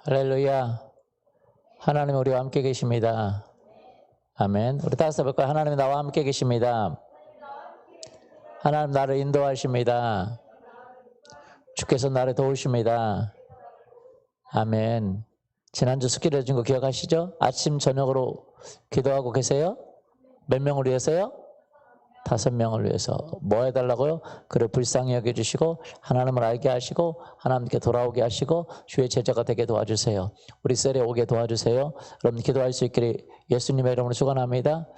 할렐루야. 하나님 우리와 함께 계십니다. 아멘. 우리 다시 볼까요? 하나님 나와 함께 계십니다. 하나님 나를 인도하십니다. 주께서 나를 도우십니다. 아멘. 지난주 스키를 해준 거 기억하시죠? 아침 저녁으로 기도하고 계세요? 몇 명을 위해서요? 5명을 위해서. 뭐 해달라고요? 그를 불쌍히 여겨주시고 하나님을 알게 하시고 하나님께 돌아오게 하시고 주의 제자가 되게 도와주세요. 우리 셀에 오게 도와주세요. 여러분 기도할 수 있기를 예수님의 이름으로 축원합니다.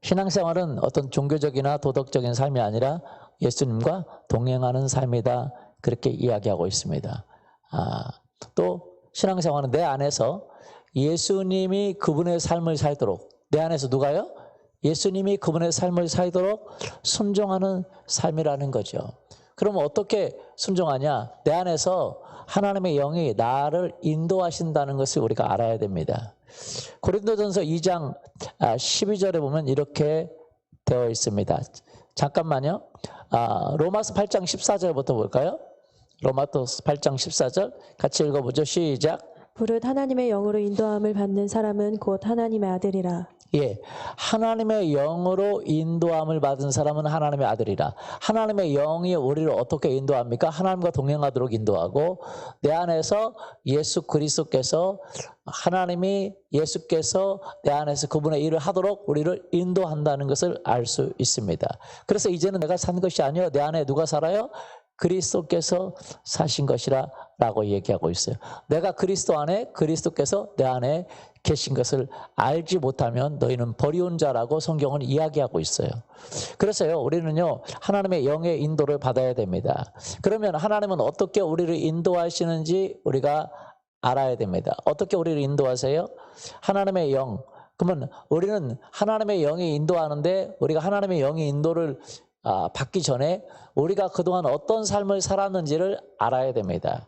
신앙생활은 어떤 종교적이나 도덕적인 삶이 아니라 예수님과 동행하는 삶이다. 그렇게 이야기하고 있습니다. 또 신앙생활은 내 안에서 예수님이 그분의 삶을 살도록, 내 안에서 누가요? 예수님이 그분의 삶을 살도록 순종하는 삶이라는 거죠. 그러면 어떻게 순종하냐? 내 안에서 하나님의 영이 나를 인도하신다는 것을 우리가 알아야 됩니다. 고린도전서 2장 12절에 보면 이렇게 되어 있습니다. 잠깐만요. 로마서 8장 14절부터 볼까요? 로마서 8장 14절 같이 읽어보죠. 시작. 부릇 하나님의 영으로 인도함을 받는 사람은 곧 하나님의 아들이라. 예, 하나님의 영으로 인도함을 받은 사람은 하나님의 아들이라. 하나님의 영이 우리를 어떻게 인도합니까? 하나님과 동행하도록 인도하고, 내 안에서 예수 그리스도께서, 하나님이 예수께서 내 안에서 그분의 일을 하도록 우리를 인도한다는 것을 알 수 있습니다. 그래서 이제는 내가 산 것이 아니요 내 안에 누가 살아요? 그리스도께서 사신 것이라 라고 얘기하고 있어요. 내가 그리스도 안에, 그리스도께서 내 안에 계신 것을 알지 못하면 너희는 버리운 자라고 성경은 이야기하고 있어요. 그래서요, 우리는요, 하나님의 영의 인도를 받아야 됩니다. 그러면 하나님은 어떻게 우리를 인도하시는지 우리가 알아야 됩니다. 어떻게 우리를 인도하세요? 하나님의 영. 그러면 우리는 하나님의 영이 인도하는데, 우리가 하나님의 영의 인도를 받기 전에 우리가 그동안 어떤 삶을 살았는지를 알아야 됩니다.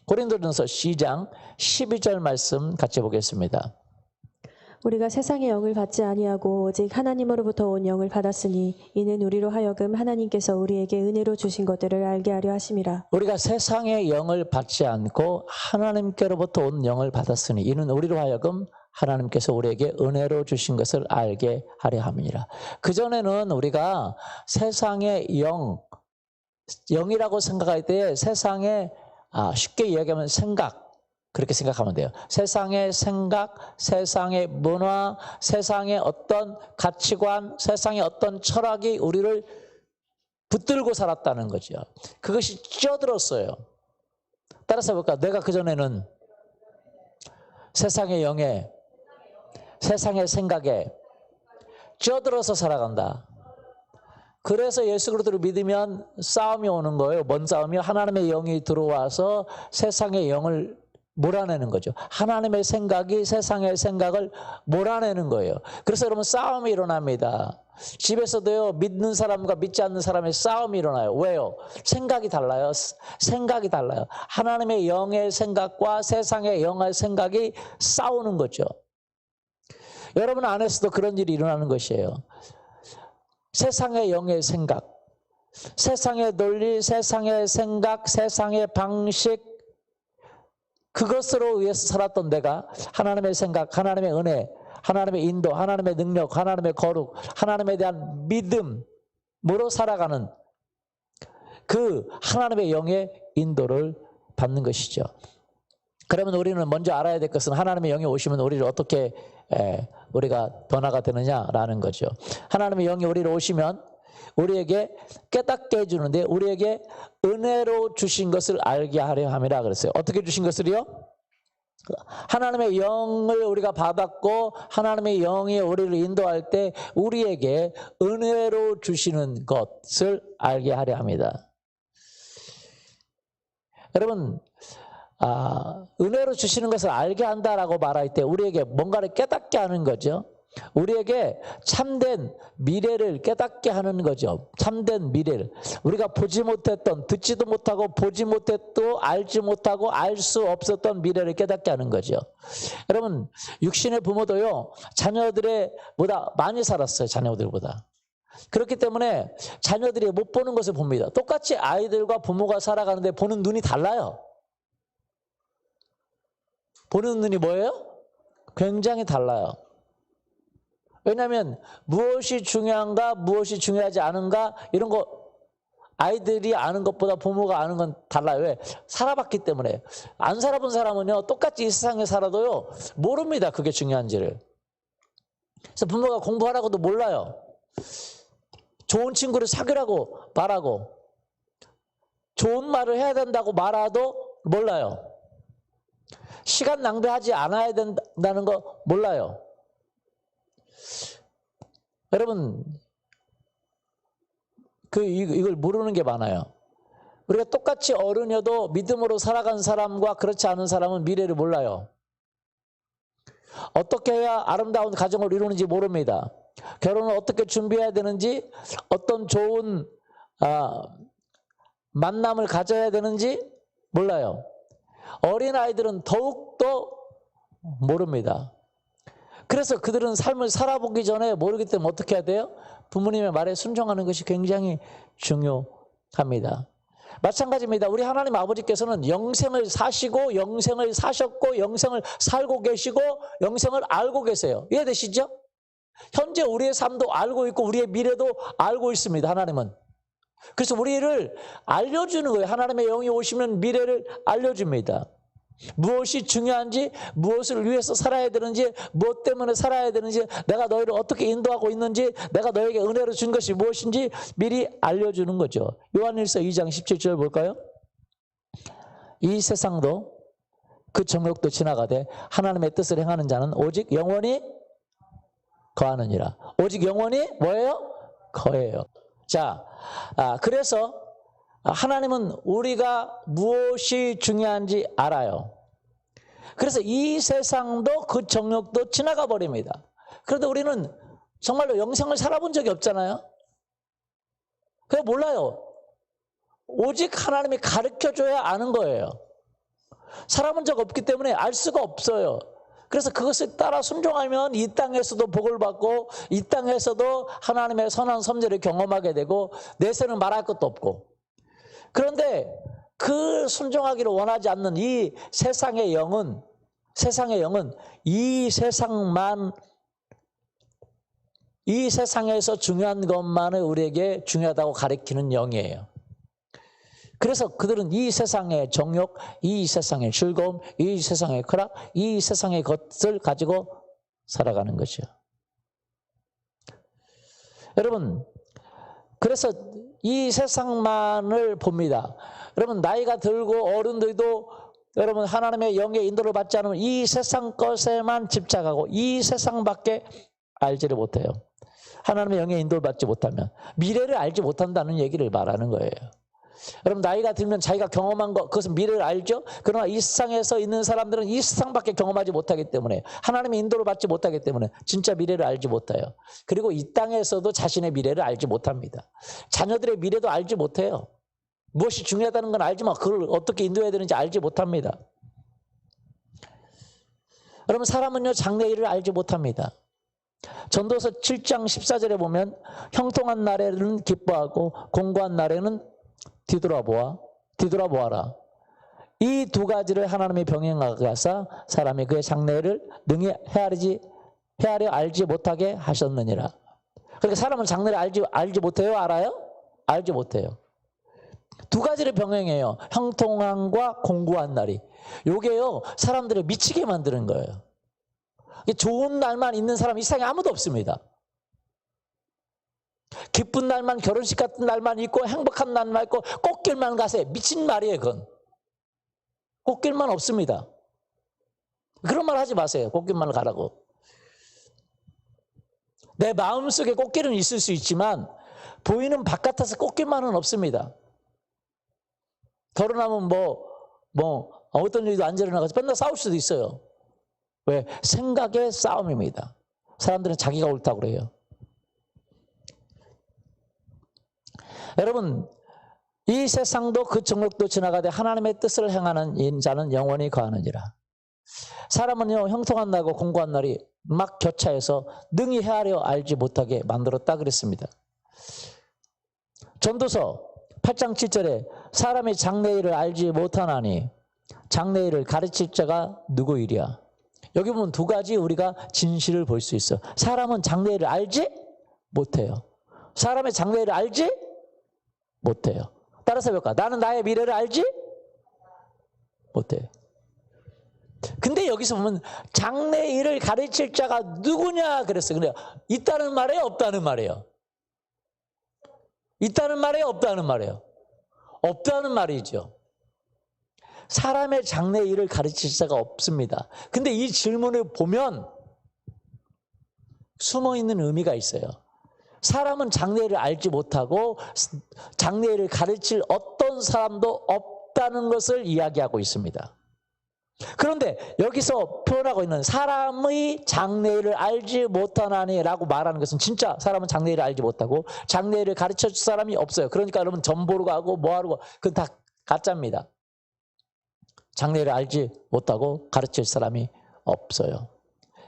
고린도전서 10장 12절 말씀 같이 보겠습니다. 우리가 세상의 영을 받지 아니하고 오직 하나님으로부터 온 영을 받았으니 이는 우리로 하여금 하나님께서 우리에게 은혜로 주신 것들을 알게 하려 하심이라. 우리가 세상의 영을 받지 않고 하나님께로부터 온 영을 받았으니 이는 우리로 하여금 하나님께서 우리에게 은혜로 주신 것을 알게 하려 함이니라. 그전에는 우리가 세상의 영이라고 생각할 때 세상에 쉽게 이야기하면 생각, 그렇게 생각하면 돼요. 세상의 생각, 세상의 문화, 세상의 어떤 가치관, 세상의 어떤 철학이 우리를 붙들고 살았다는 거죠. 그것이 쪄들었어요. 따라서 볼까? 내가 그전에는 세상의 영에, 세상의 생각에 쪄들어서 살아간다. 그래서 예수 그리스도를 믿으면 싸움이 오는 거예요. 뭔 싸움이요? 하나님의 영이 들어와서 세상의 영을 몰아내는 거죠. 하나님의 생각이 세상의 생각을 몰아내는 거예요. 그래서 여러분 싸움이 일어납니다. 집에서도요, 믿는 사람과 믿지 않는 사람의 싸움이 일어나요. 왜요? 생각이 달라요. 생각이 달라요. 하나님의 영의 생각과 세상의 영의 생각이 싸우는 거죠. 여러분 안에서도 그런 일이 일어나는 것이에요. 세상의 영의 생각, 세상의 논리, 세상의 생각, 세상의 방식, 그것으로 위해서 살았던 내가 하나님의 생각, 하나님의 은혜, 하나님의 인도, 하나님의 능력, 하나님의 거룩, 하나님에 대한 믿음으로 살아가는 그 하나님의 영의 인도를 받는 것이죠. 그러면 우리는 먼저 알아야 될 것은 하나님의 영이 오시면 우리를 어떻게 우리가 변화가 되느냐라는 거죠. 하나님의 영이 우리를 오시면 우리에게 깨닫게 해주는데 우리에게 은혜로 주신 것을 알게 하려 함이라 그랬어요. 어떻게 주신 것을요? 하나님의 영을 우리가 받았고 하나님의 영이 우리를 인도할 때 우리에게 은혜로 주시는 것을 알게 하려 합니다. 여러분, 은혜로 주시는 것을 알게 한다라고 말할 때 우리에게 뭔가를 깨닫게 하는 거죠. 우리에게 참된 미래를 깨닫게 하는 거죠. 참된 미래를. 우리가 보지 못했던, 듣지도 못하고 보지 못했던, 알지 못하고 알 수 없었던 미래를 깨닫게 하는 거죠. 여러분, 육신의 부모도요, 자녀들보다 많이 살았어요. 자녀들보다. 그렇기 때문에 자녀들이 못 보는 것을 봅니다. 똑같이 아이들과 부모가 살아가는데 보는 눈이 달라요. 보는 눈이 뭐예요? 굉장히 달라요. 왜냐하면 무엇이 중요한가 무엇이 중요하지 않은가 이런 거 아이들이 아는 것보다 부모가 아는 건 달라요. 왜? 살아봤기 때문에. 안 살아본 사람은요 똑같이 이 세상에 살아도요 모릅니다. 그게 중요한지를. 그래서 부모가 공부하라고도 몰라요. 좋은 친구를 사귀라고 말하고 좋은 말을 해야 된다고 말해도 몰라요. 시간 낭비하지 않아야 된다는 거 몰라요. 여러분 이걸 모르는 게 많아요. 우리가 똑같이 어른이어도 믿음으로 살아간 사람과 그렇지 않은 사람은 미래를 몰라요. 어떻게 해야 아름다운 가정을 이루는지 모릅니다. 결혼을 어떻게 준비해야 되는지, 어떤 좋은 만남을 가져야 되는지 몰라요. 어린아이들은 더욱더 모릅니다. 그래서 그들은 삶을 살아보기 전에 모르기 때문에 어떻게 해야 돼요? 부모님의 말에 순종하는 것이 굉장히 중요합니다. 마찬가지입니다. 우리 하나님 아버지께서는 영생을 사시고 영생을 사셨고 영생을 살고 계시고 영생을 알고 계세요. 이해되시죠? 현재 우리의 삶도 알고 있고 우리의 미래도 알고 있습니다. 하나님은. 그래서 우리를 알려주는 거예요. 하나님의 영이 오시면 미래를 알려줍니다. 무엇이 중요한지, 무엇을 위해서 살아야 되는지, 무엇 때문에 살아야 되는지, 내가 너희를 어떻게 인도하고 있는지, 내가 너에게 은혜로 준 것이 무엇인지 미리 알려주는 거죠. 요한일서 2장 17절 볼까요? 이 세상도 그 정욕도 지나가되 하나님의 뜻을 행하는 자는 오직 영원히 거하느니라. 오직 영원히 뭐예요? 거예요. 자, 그래서 하나님은 우리가 무엇이 중요한지 알아요. 그래서 이 세상도 그 정욕도 지나가 버립니다. 그런데 우리는 정말로 영생을 살아본 적이 없잖아요. 그래 몰라요. 오직 하나님이 가르쳐줘야 아는 거예요. 살아본 적 없기 때문에 알 수가 없어요. 그래서 그것을 따라 순종하면 이 땅에서도 복을 받고 이 땅에서도 하나님의 선한 섭리를 경험하게 되고 내세는 말할 것도 없고. 그런데 그 순종하기를 원하지 않는 이 세상의 영은 이 세상에서 중요한 것만을 우리에게 중요하다고 가리키는 영이에요. 그래서 그들은 이 세상의 정욕, 이 세상의 즐거움, 이 세상의 쾌락, 이 세상의 것을 가지고 살아가는 것이요. 여러분, 그래서 이 세상만을 봅니다. 여러분 나이가 들고 어른들도 여러분 하나님의 영의 인도를 받지 않으면 이 세상 것에만 집착하고 이 세상밖에 알지를 못해요. 하나님의 영의 인도를 받지 못하면 미래를 알지 못한다는 얘기를 말하는 거예요. 여러분 나이가 들면 자기가 경험한 것 그것은 미래를 알죠. 그러나 이 세상에서 있는 사람들은 이 세상밖에 경험하지 못하기 때문에 하나님의 인도를 받지 못하기 때문에 진짜 미래를 알지 못해요. 그리고 이 땅에서도 자신의 미래를 알지 못합니다. 자녀들의 미래도 알지 못해요. 무엇이 중요하다는 건 알지만 그걸 어떻게 인도해야 되는지 알지 못합니다. 여러분 사람은요 장래일을 알지 못합니다. 전도서 7장 14절에 보면 형통한 날에는 기뻐하고 공고한 날에는 뒤돌아보아라. 이 두 가지를 하나님이 병행하게 하사 사람이 그의 장래를 능히 헤아려 알지 못하게 하셨느니라. 그러니까 사람은 장래를 알지 못해요? 알아요? 알지 못해요. 두 가지를 병행해요. 형통함과 공고한 날이. 요게요 사람들을 미치게 만드는 거예요. 좋은 날만 있는 사람 이 세상에 아무도 없습니다. 기쁜 날만 결혼식 같은 날만 있고 행복한 날만 있고 꽃길만 가세요. 미친 말이에요 그건. 꽃길만 없습니다. 그런 말 하지 마세요. 꽃길만 가라고. 내 마음속에 꽃길은 있을 수 있지만 보이는 바깥에서 꽃길만은 없습니다. 결혼하면 어떤 일도 안 일어나가지고 맨날 싸울 수도 있어요. 왜? 생각의 싸움입니다. 사람들은 자기가 옳다고 그래요. 여러분 이 세상도 그 정욕도 지나가되 하나님의 뜻을 행하는 자는 영원히 거하느니라. 사람은요 형통한 날과 공고한 날이 막 교차해서 능히 헤아려 알지 못하게 만들었다 그랬습니다. 전도서 8장 7절에 사람이 장래일을 알지 못하나니 장래일을 가르칠 자가 누구이랴. 여기 보면 두 가지 우리가 진실을 볼 수 있어. 사람은 장래일을 알지 못해요. 사람의 장래일을 알지 못해요. 따라서 볼까? 나는 나의 미래를 알지 못해요. 근데 여기서 보면 장래일을 가르칠 자가 누구냐 그랬어요. 근데 있다는 말이에요, 없다는 말이에요? 있다는 말이에요, 없다는 말이에요? 없다는 말이죠. 사람의 장래일을 가르칠 자가 없습니다. 근데 이 질문을 보면 숨어있는 의미가 있어요. 사람은 장래일을 알지 못하고 장래일을 가르칠 어떤 사람도 없다는 것을 이야기하고 있습니다. 그런데 여기서 표현하고 있는 사람의 장래일을 알지 못하나니라고 말하는 것은 진짜 사람은 장래일을 알지 못하고 장래일을 가르쳐줄 사람이 없어요. 그러니까 여러분 전보로 가고 뭐하러 가고 그건 다 가짜입니다. 장래일을 알지 못하고 가르칠 사람이 없어요.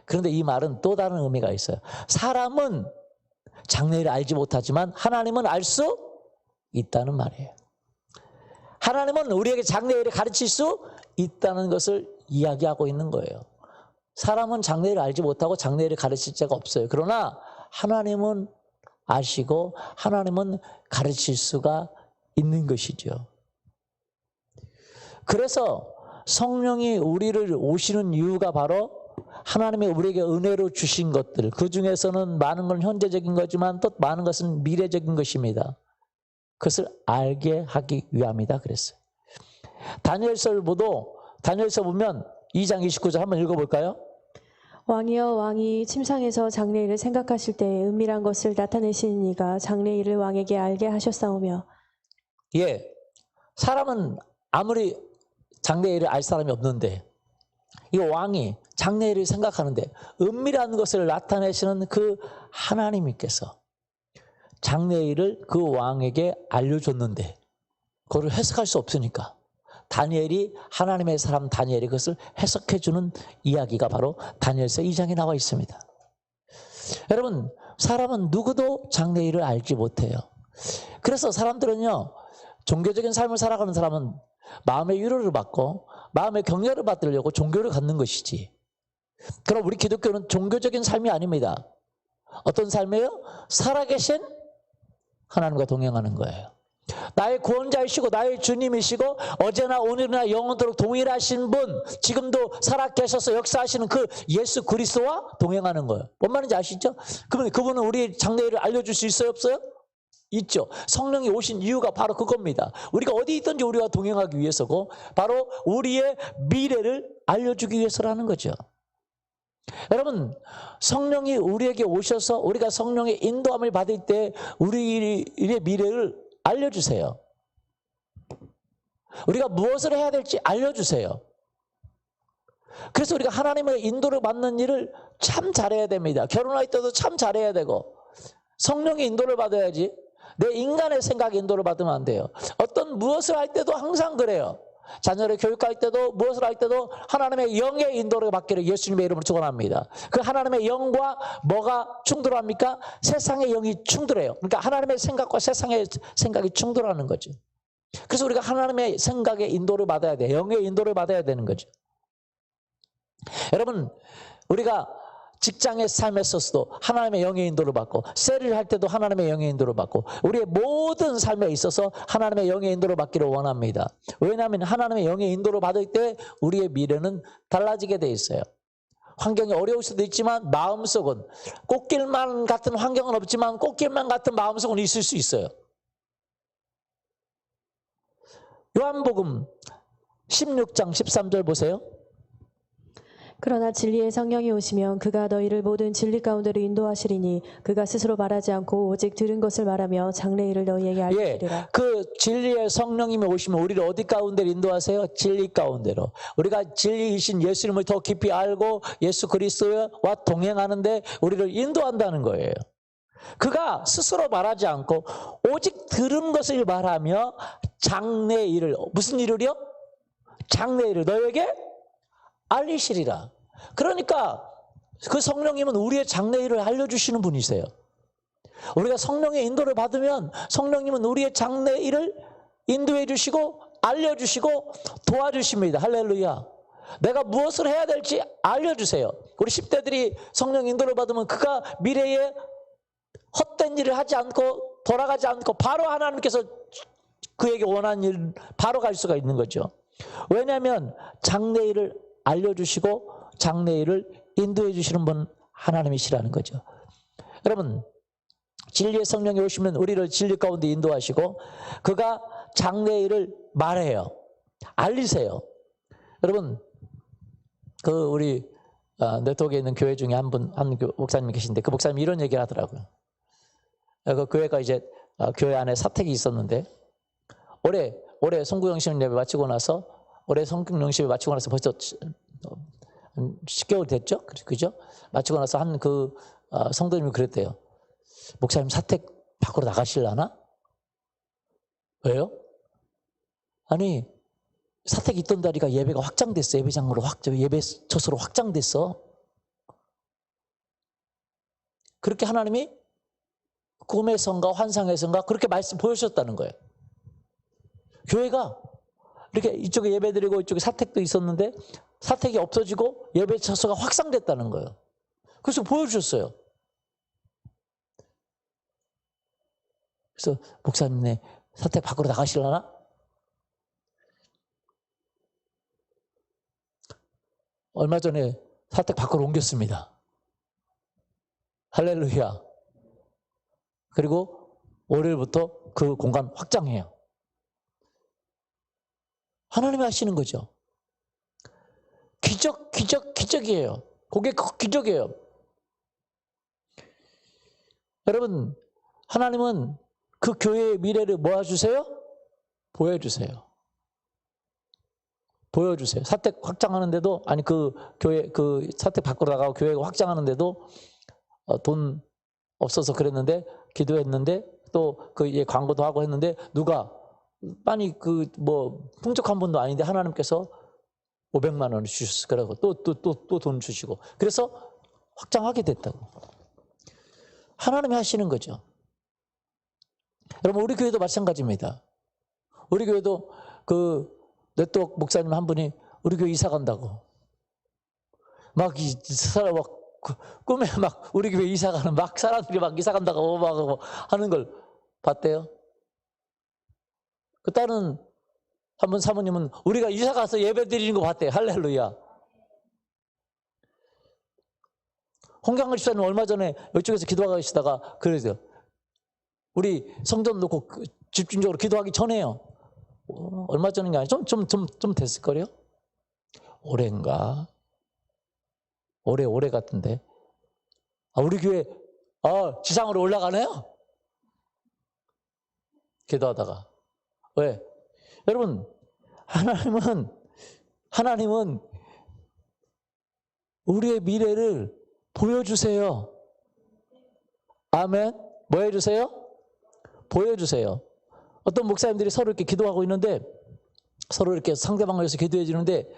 그런데 이 말은 또 다른 의미가 있어요. 사람은 장래일을 알지 못하지만 하나님은 알 수 있다는 말이에요. 하나님은 우리에게 장래일을 가르칠 수 있다는 것을 이야기하고 있는 거예요. 사람은 장래일을 알지 못하고 장래일을 가르칠 자가 없어요. 그러나 하나님은 아시고 하나님은 가르칠 수가 있는 것이죠. 그래서 성령이 우리를 오시는 이유가 바로 하나님이 우리에게 은혜로 주신 것들, 그 중에서는 많은 건 현재적인 거지만 또 많은 것은 미래적인 것입니다. 그것을 알게 하기 위함이다 그랬어요. 다니엘서 보면 2장 29절 한번 읽어볼까요? 왕이여 왕이 침상에서 장래일을 생각하실 때 은밀한 것을 나타내시는 이가 장래일을 왕에게 알게 하셨사오며. 예, 사람은 아무리 장래일을 알 사람이 없는데 이 왕이 장래일을 생각하는데 은밀한 것을 나타내시는 그 하나님께서 장래일을 그 왕에게 알려줬는데 그걸 해석할 수 없으니까 다니엘이 하나님의 사람 다니엘이 그것을 해석해주는 이야기가 바로 다니엘서 2장에 나와 있습니다. 여러분 사람은 누구도 장래일을 알지 못해요. 그래서 사람들은요 종교적인 삶을 살아가는 사람은 마음의 위로를 받고 마음의 격려를 받으려고 종교를 갖는 것이지. 그럼 우리 기독교는 종교적인 삶이 아닙니다. 어떤 삶이에요? 살아계신 하나님과 동행하는 거예요. 나의 구원자이시고 나의 주님이시고 어제나 오늘이나 영원토록 동일하신 분, 지금도 살아계셔서 역사하시는 그 예수 그리스도와 동행하는 거예요. 뭔 말인지 아시죠? 그러면 그분은 우리 장래일을 알려줄 수 있어요, 없어요? 있죠. 성령이 오신 이유가 바로 그겁니다. 우리가 어디 있든지 우리와 동행하기 위해서고 바로 우리의 미래를 알려주기 위해서라는 거죠. 여러분 성령이 우리에게 오셔서 우리가 성령의 인도함을 받을 때 우리의 미래를 알려주세요. 우리가 무엇을 해야 될지 알려주세요. 그래서 우리가 하나님의 인도를 받는 일을 참 잘해야 됩니다. 결혼할 때도 참 잘해야 되고 성령의 인도를 받아야지 내 인간의 생각 인도를 받으면 안 돼요. 어떤 무엇을 할 때도 항상 그래요. 자녀를 교육할 때도 무엇을 할 때도 하나님의 영의 인도를 받기를 예수님의 이름으로 축원합니다. 그 하나님의 영과 뭐가 충돌합니까? 세상의 영이 충돌해요. 그러니까 하나님의 생각과 세상의 생각이 충돌하는 거죠. 그래서 우리가 하나님의 생각의 인도를 받아야 돼요. 영의 인도를 받아야 되는 거죠. 여러분 우리가 직장의 삶에 있어서도 하나님의 영의 인도를 받고 세리를 할 때도 하나님의 영의 인도를 받고 우리의 모든 삶에 있어서 하나님의 영의 인도를 받기를 원합니다. 왜냐하면 하나님의 영의 인도를 받을 때 우리의 미래는 달라지게 돼 있어요. 환경이 어려울 수도 있지만 마음속은 꽃길만 같은 환경은 없지만 꽃길만 같은 마음속은 있을 수 있어요. 요한복음 16장 13절 보세요. 그러나 진리의 성령이 오시면 그가 너희를 모든 진리 가운데로 인도하시리니 그가 스스로 말하지 않고 오직 들은 것을 말하며 장래일을 너희에게 알리리라. 그 진리의 성령님이 오시면 우리를 어디 가운데로 인도하세요? 진리 가운데로. 우리가 진리이신 예수님을 더 깊이 알고 예수 그리스도와 동행하는데 우리를 인도한다는 거예요. 그가 스스로 말하지 않고 오직 들은 것을 말하며 장래일을 무슨 일을요? 장래일을 너에게 알리시리라. 그러니까 그 성령님은 우리의 장래일을 알려주시는 분이세요. 우리가 성령의 인도를 받으면 성령님은 우리의 장래일을 인도해 주시고 알려주시고 도와주십니다. 할렐루야. 내가 무엇을 해야 될지 알려주세요. 우리 10대들이 성령 인도를 받으면 그가 미래에 헛된 일을 하지 않고 돌아가지 않고 바로 하나님께서 그에게 원하는 일 바로 갈 수가 있는 거죠. 왜냐하면 장래일을 알려주시고 장래일을 인도해 주시는 분 하나님이시라는 거죠. 여러분, 진리의 성령이 오시면 우리를 진리 가운데 인도하시고 그가 장래일을 말해요. 알리세요. 여러분, 우리 네트워크에 있는 교회 중에 한 목사님이 계신데 그 목사님이 이런 얘기를 하더라고요. 그 교회가 이제 교회 안에 사택이 있었는데 올해 성구영신 예배 마치고 나서 벌써 10개월 됐죠? 그죠? 마치고 나서 한 성도님이 그랬대요. 목사님 사택 밖으로 나가실라나? 왜요? 아니, 사택 있던 자리가 예배가 확장됐어. 예배장으로 예배처소로 확장됐어. 그렇게 하나님이 꿈에선가 환상에선가 그렇게 말씀 보여주셨다는 거예요. 교회가 이렇게 이쪽에 예배드리고 이쪽에 사택도 있었는데 사택이 없어지고 예배처소가 확장됐다는 거예요. 그래서 보여주셨어요. 그래서 목사님네 사택 밖으로 나가실라나? 얼마 전에 사택 밖으로 옮겼습니다. 할렐루야. 그리고 월요일부터 그 공간 확장해요. 하나님이 하시는 거죠. 기적이에요. 그게 기적이에요. 여러분, 하나님은 그 교회의 미래를 모아주세요? 보여주세요. 보여주세요. 사택 확장하는데도, 아니, 교회, 사택 밖으로 나가고 교회가 확장하는데도 돈 없어서 그랬는데, 기도했는데, 또 광고도 하고 했는데, 누가, 아니, 풍족한 분도 아닌데 하나님께서 500만 원을 주셨어. 그러고 또 돈 주시고. 그래서 확장하게 됐다고. 하나님이 하시는 거죠. 여러분, 우리 교회도 마찬가지입니다. 우리 교회도 네트워크 목사님 한 분이 우리 교회 이사 간다고. 꿈에 우리 교회 이사 가는 사람들이 이사 간다고 하는 걸 봤대요. 그 다른 한 분 사모님은 우리가 이사 가서 예배 드리는 거 봤대요. 할렐루야. 홍경을 집사님 얼마 전에 이쪽에서 기도하고 계시다가 그러세요. 우리 성전 놓고 집중적으로 기도하기 전에요. 얼마 전인 게 아니라 좀 됐을 거래요. 올해인가? 올해 같은데. 우리 교회 지상으로 올라가네요. 기도하다가. 왜? 여러분, 하나님은 우리의 미래를 보여주세요. 아멘. 뭐 해주세요? 보여주세요. 어떤 목사님들이 서로 이렇게 기도하고 있는데 서로 이렇게 상대방을 위해서 기도해 주는데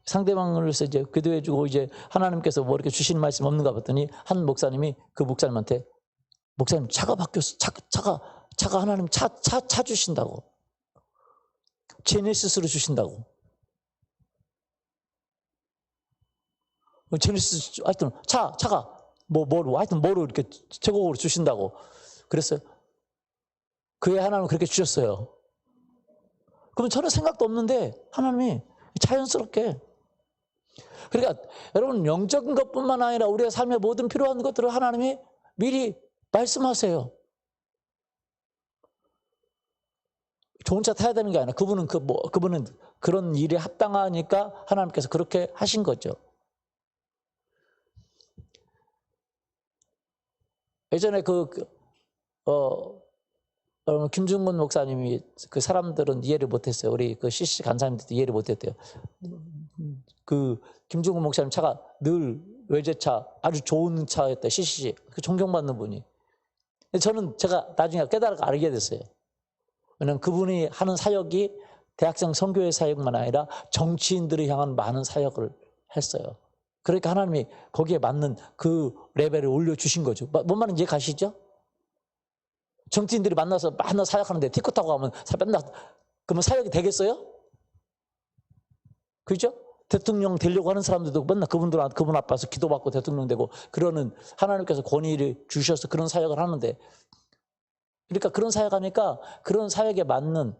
상대방을 위해서 이제 기도해 주고 이제 하나님께서 뭐 이렇게 주시는 말씀 없는가 봤더니 한 목사님이 그 목사님한테 목사님 차가 바뀌었어. 차가 하나님 차 주신다고. 제네시스로 주신다고. 제네시스 하여튼 차가 뭐로 이렇게 제곡으로 주신다고. 그랬어요. 그의 하나님은 그렇게 주셨어요. 그럼 전혀 생각도 없는데 하나님이 자연스럽게. 그러니까 여러분 영적인 것뿐만 아니라 우리의 삶의 모든 필요한 것들을 하나님이 미리 말씀하세요. 좋은 차 타야 되는 게 아니라 그분은 그런 일에 합당하니까 하나님께서 그렇게 하신 거죠. 예전에 김중근 목사님이 그 사람들은 이해를 못했어요. 우리 CC 간사님들도 이해를 못했대요. 김중근 목사님 차가 늘 외제차 아주 좋은 차였대. CC 존경받는 분이. 제가 나중에 깨달아 알게 됐어요. 왜냐하면 그분이 하는 사역이 대학생 선교회 사역만 아니라 정치인들을 향한 많은 사역을 했어요. 그러니까 하나님이 거기에 맞는 그 레벨을 올려주신 거죠. 뭔 말인지 이해 가시죠? 정치인들이 만나서 사역하는데 티코 타고 가면 맨날 그러면 사역이 되겠어요? 그죠? 대통령 되려고 하는 사람들도 맨날 그분 앞에서 기도받고 대통령 되고 그러는 하나님께서 권위를 주셔서 그런 사역을 하는데, 그러니까 그런 사역하니까 그런 사역에 맞는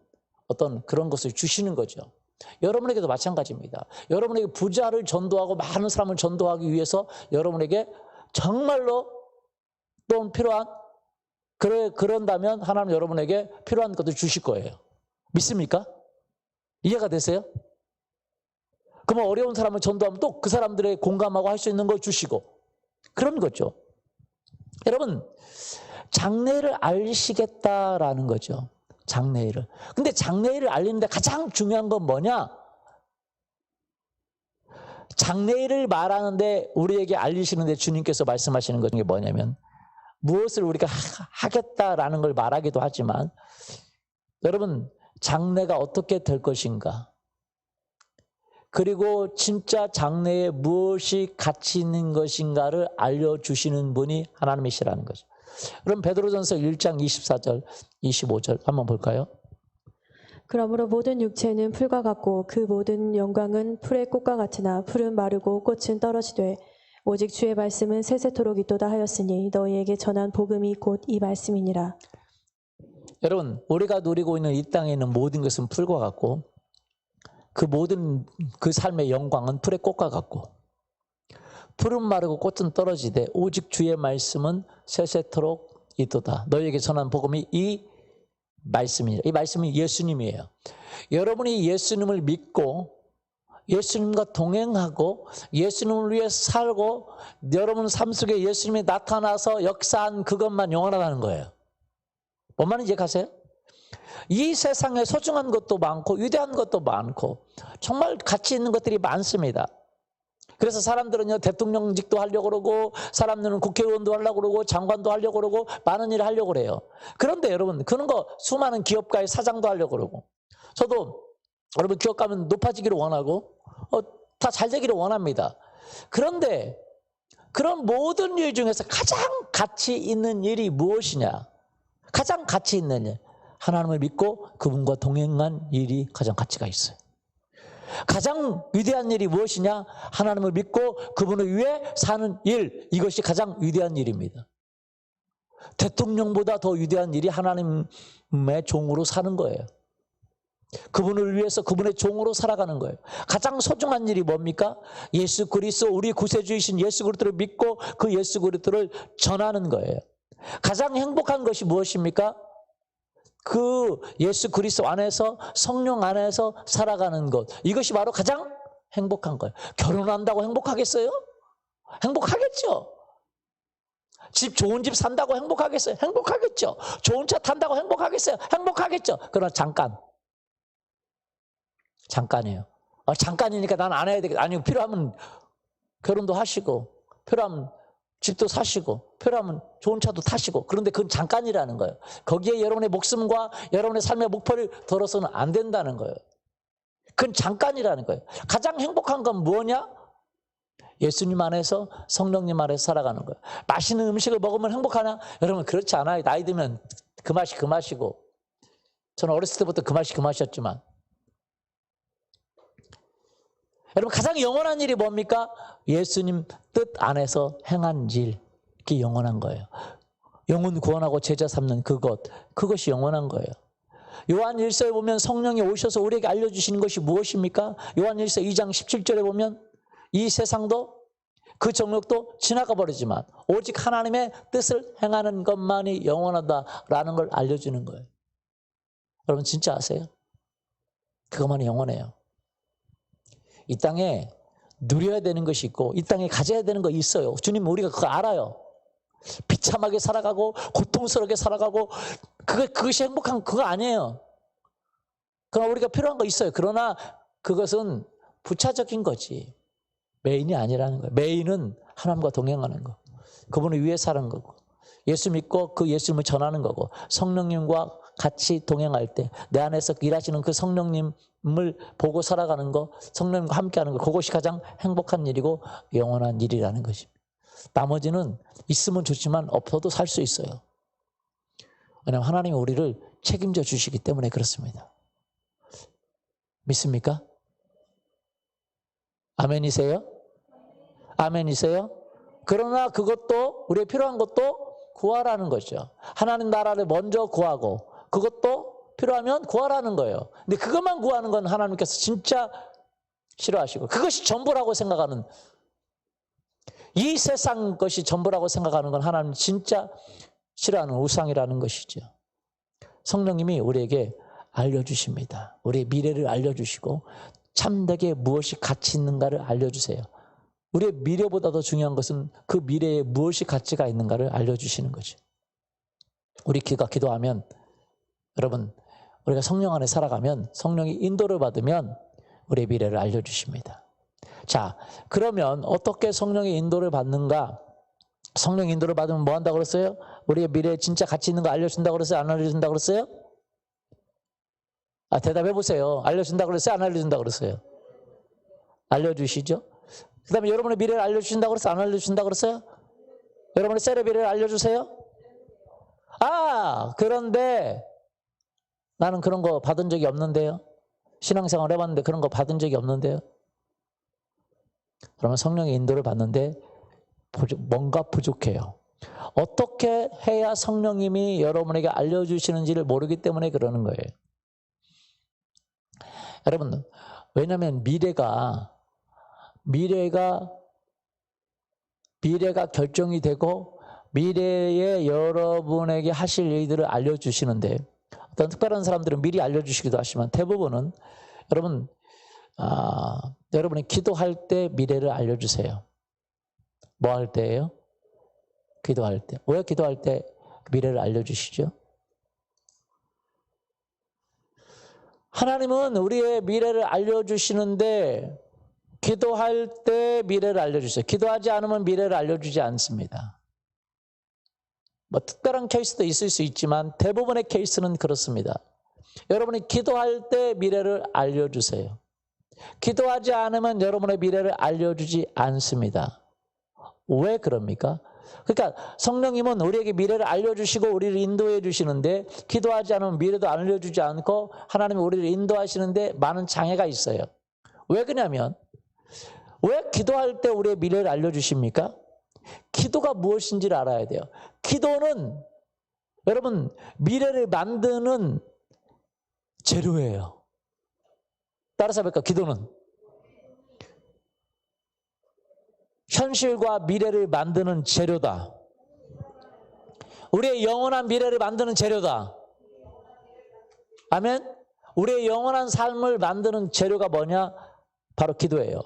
어떤 그런 것을 주시는 거죠. 여러분에게도 마찬가지입니다. 여러분에게 부자를 전도하고 많은 사람을 전도하기 위해서 여러분에게 정말로 돈 필요한, 그런다면 하나님 여러분에게 필요한 것도 주실 거예요. 믿습니까? 이해가 되세요? 그러면 어려운 사람을 전도하면 또 그 사람들의 공감하고 할 수 있는 걸 주시고 그런 거죠. 여러분, 장래를 알시겠다라는 거죠. 장래를. 근데 장래를 알리는데 가장 중요한 건 뭐냐? 장래를 말하는데 우리에게 알리시는데 주님께서 말씀하시는 것 중에 뭐냐면, 무엇을 우리가 하겠다라는 걸 말하기도 하지만, 여러분, 장래가 어떻게 될 것인가, 그리고 진짜 장래에 무엇이 가치 있는 것인가를 알려주시는 분이 하나님이시라는 거죠. 그럼 베드로전서 1장 24절 25절 한번 볼까요? 그러므로 모든 육체는 풀과 같고 그 모든 영광은 풀의 꽃과 같으나 풀은 마르고 꽃은 떨어지되 오직 주의 말씀은 세세토록 있도다 하였으니 너희에게 전한 복음이 곧 이 말씀이니라. 여러분, 우리가 누리고 있는 이 땅에 있는 모든 것은 풀과 같고 그 모든 그 삶의 영광은 풀의 꽃과 같고 풀은 마르고 꽃은 떨어지되 오직 주의 말씀은 세세토록 있도다. 너희에게 전한 복음이 이 말씀이에요. 이 말씀이 예수님이에요. 여러분이 예수님을 믿고 예수님과 동행하고 예수님을 위해 살고 여러분 삶 속에 예수님이 나타나서 역사한 그것만 영원하다는 거예요. 뭔 말인지 이해가세요? 이 세상에 소중한 것도 많고 위대한 것도 많고 정말 가치 있는 것들이 많습니다. 그래서 사람들은요, 대통령직도 하려고 그러고 사람들은 국회의원도 하려고 그러고 장관도 하려고 그러고 많은 일을 하려고 그래요. 그런데 여러분, 그런 거 수많은 기업가의 사장도 하려고 그러고, 저도 여러분 기업 가면 높아지기를 원하고 다 잘 되기를 원합니다. 그런데 그런 모든 일 중에서 가장 가치 있는 일이 무엇이냐? 가장 가치 있는 일, 하나님을 믿고 그분과 동행한 일이 가장 가치가 있어요. 가장 위대한 일이 무엇이냐? 하나님을 믿고 그분을 위해 사는 일, 이것이 가장 위대한 일입니다. 대통령보다 더 위대한 일이 하나님의 종으로 사는 거예요. 그분을 위해서 그분의 종으로 살아가는 거예요. 가장 소중한 일이 뭡니까? 예수 그리스도, 우리 구세주이신 예수 그리스도를 믿고 그 예수 그리스도를 전하는 거예요. 가장 행복한 것이 무엇입니까? 그 예수 그리스도 안에서, 성령 안에서 살아가는 것, 이것이 바로 가장 행복한 거예요. 결혼한다고 행복하겠어요? 행복하겠죠. 좋은 집 산다고 행복하겠어요? 행복하겠죠. 좋은 차 탄다고 행복하겠어요? 행복하겠죠. 그러나 잠깐이에요. 잠깐이니까 난 안 해야 되겠다. 아니요, 필요하면 결혼도 하시고, 필요하면 집도 사시고, 필요하면 좋은 차도 타시고, 그런데 그건 잠깐이라는 거예요. 거기에 여러분의 목숨과 여러분의 삶의 목표를 들어서는 안 된다는 거예요. 그건 잠깐이라는 거예요. 가장 행복한 건 뭐냐? 예수님 안에서, 성령님 안에서 살아가는 거예요. 맛있는 음식을 먹으면 행복하냐? 여러분, 그렇지 않아요. 나이 들면 그 맛이 그 맛이고, 저는 어렸을 때부터 그 맛이 그 맛이었지만, 여러분, 가장 영원한 일이 뭡니까? 예수님 뜻 안에서 행한 일, 그게 영원한 거예요. 영혼 구원하고 제자 삼는 그것이 영원한 거예요. 요한 1서에 보면 성령이 오셔서 우리에게 알려주시는 것이 무엇입니까? 요한 1서 2장 17절에 보면 이 세상도 그 정욕도 지나가 버리지만 오직 하나님의 뜻을 행하는 것만이 영원하다라는 걸 알려주는 거예요. 여러분, 진짜 아세요? 그것만이 영원해요. 이 땅에 누려야 되는 것이 있고 이 땅에 가져야 되는 거 있어요. 주님, 우리가 그거 알아요. 비참하게 살아가고 고통스럽게 살아가고 그것이 행복한 그거 아니에요. 그러나 우리가 필요한 거 있어요. 그러나 그것은 부차적인 거지 메인이 아니라는 거예요. 메인은 하나님과 동행하는 거, 그분을 위해 사는 거고, 예수 믿고 그 예수님을 전하는 거고, 성령님과 같이 동행할 때 내 안에서 일하시는 그 성령님을 보고 살아가는 거, 성령님과 함께하는 거, 그것이 가장 행복한 일이고 영원한 일이라는 것입니다. 나머지는 있으면 좋지만 없어도 살 수 있어요. 왜냐하면 하나님이 우리를 책임져 주시기 때문에 그렇습니다. 믿습니까? 아멘이세요? 아멘이세요? 그러나 그것도 우리의 필요한 것도 구하라는 거죠. 하나님 나라를 먼저 구하고 그것도 필요하면 구하라는 거예요. 근데 그것만 구하는 건 하나님께서 진짜 싫어하시고 그것이 전부라고 생각하는 이 세상 것이 전부라고 생각하는 건 하나님 진짜 싫어하는 우상이라는 것이죠. 성령님이 우리에게 알려주십니다. 우리의 미래를 알려주시고 참되게 무엇이 가치 있는가를 알려주세요. 우리의 미래보다 더 중요한 것은 그 미래에 무엇이 가치가 있는가를 알려주시는 거죠. 우리 기도하면 여러분 우리가 성령 안에 살아가면 성령이 인도를 받으면 우리의 미래를 알려주십니다. 자, 그러면 어떻게 성령의 인도를 받는가? 성령 인도를 받으면 뭐 한다고 그랬어요? 우리의 미래에 진짜 가치 있는 거 알려준다고 그랬어요? 안 알려준다고 그랬어요? 대답해 보세요. 알려준다고 그랬어요? 안 알려준다고 그랬어요? 알려주시죠? 그 다음에 여러분의 미래를 알려주신다고 그랬어요? 안 알려주신다고 그랬어요? 여러분의 세례비를 알려주세요? 그런데 나는 그런 거 받은 적이 없는데요. 신앙생활 해봤는데 그런 거 받은 적이 없는데요. 그러면 성령의 인도를 받는데 뭔가 부족해요. 어떻게 해야 성령님이 여러분에게 알려주시는지를 모르기 때문에 그러는 거예요. 여러분, 왜냐하면 미래가 결정이 되고 미래에 여러분에게 하실 일들을 알려주시는데 어떤 특별한 사람들은 미리 알려주시기도 하지만 대부분은 여러분이 기도할 때 미래를 알려주세요. 뭐 할 때예요? 기도할 때. 왜 기도할 때 미래를 알려주시죠? 하나님은 우리의 미래를 알려주시는데 기도할 때 미래를 알려주세요. 기도하지 않으면 미래를 알려주지 않습니다. 뭐 특별한 케이스도 있을 수 있지만 대부분의 케이스는 그렇습니다. 여러분이 기도할 때 미래를 알려주세요. 기도하지 않으면 여러분의 미래를 알려주지 않습니다. 왜 그럽니까? 그러니까 성령님은 우리에게 미래를 알려주시고 우리를 인도해 주시는데 기도하지 않으면 미래도 알려주지 않고 하나님이 우리를 인도하시는데 많은 장애가 있어요. 왜 그러냐면 왜 기도할 때 우리의 미래를 알려주십니까? 기도가 무엇인지를 알아야 돼요. 기도는 여러분 미래를 만드는 재료예요. 따라서 볼까? 기도는 현실과 미래를 만드는 재료다. 우리의 영원한 미래를 만드는 재료다. 아멘? 우리의 영원한 삶을 만드는 재료가 뭐냐? 바로 기도예요.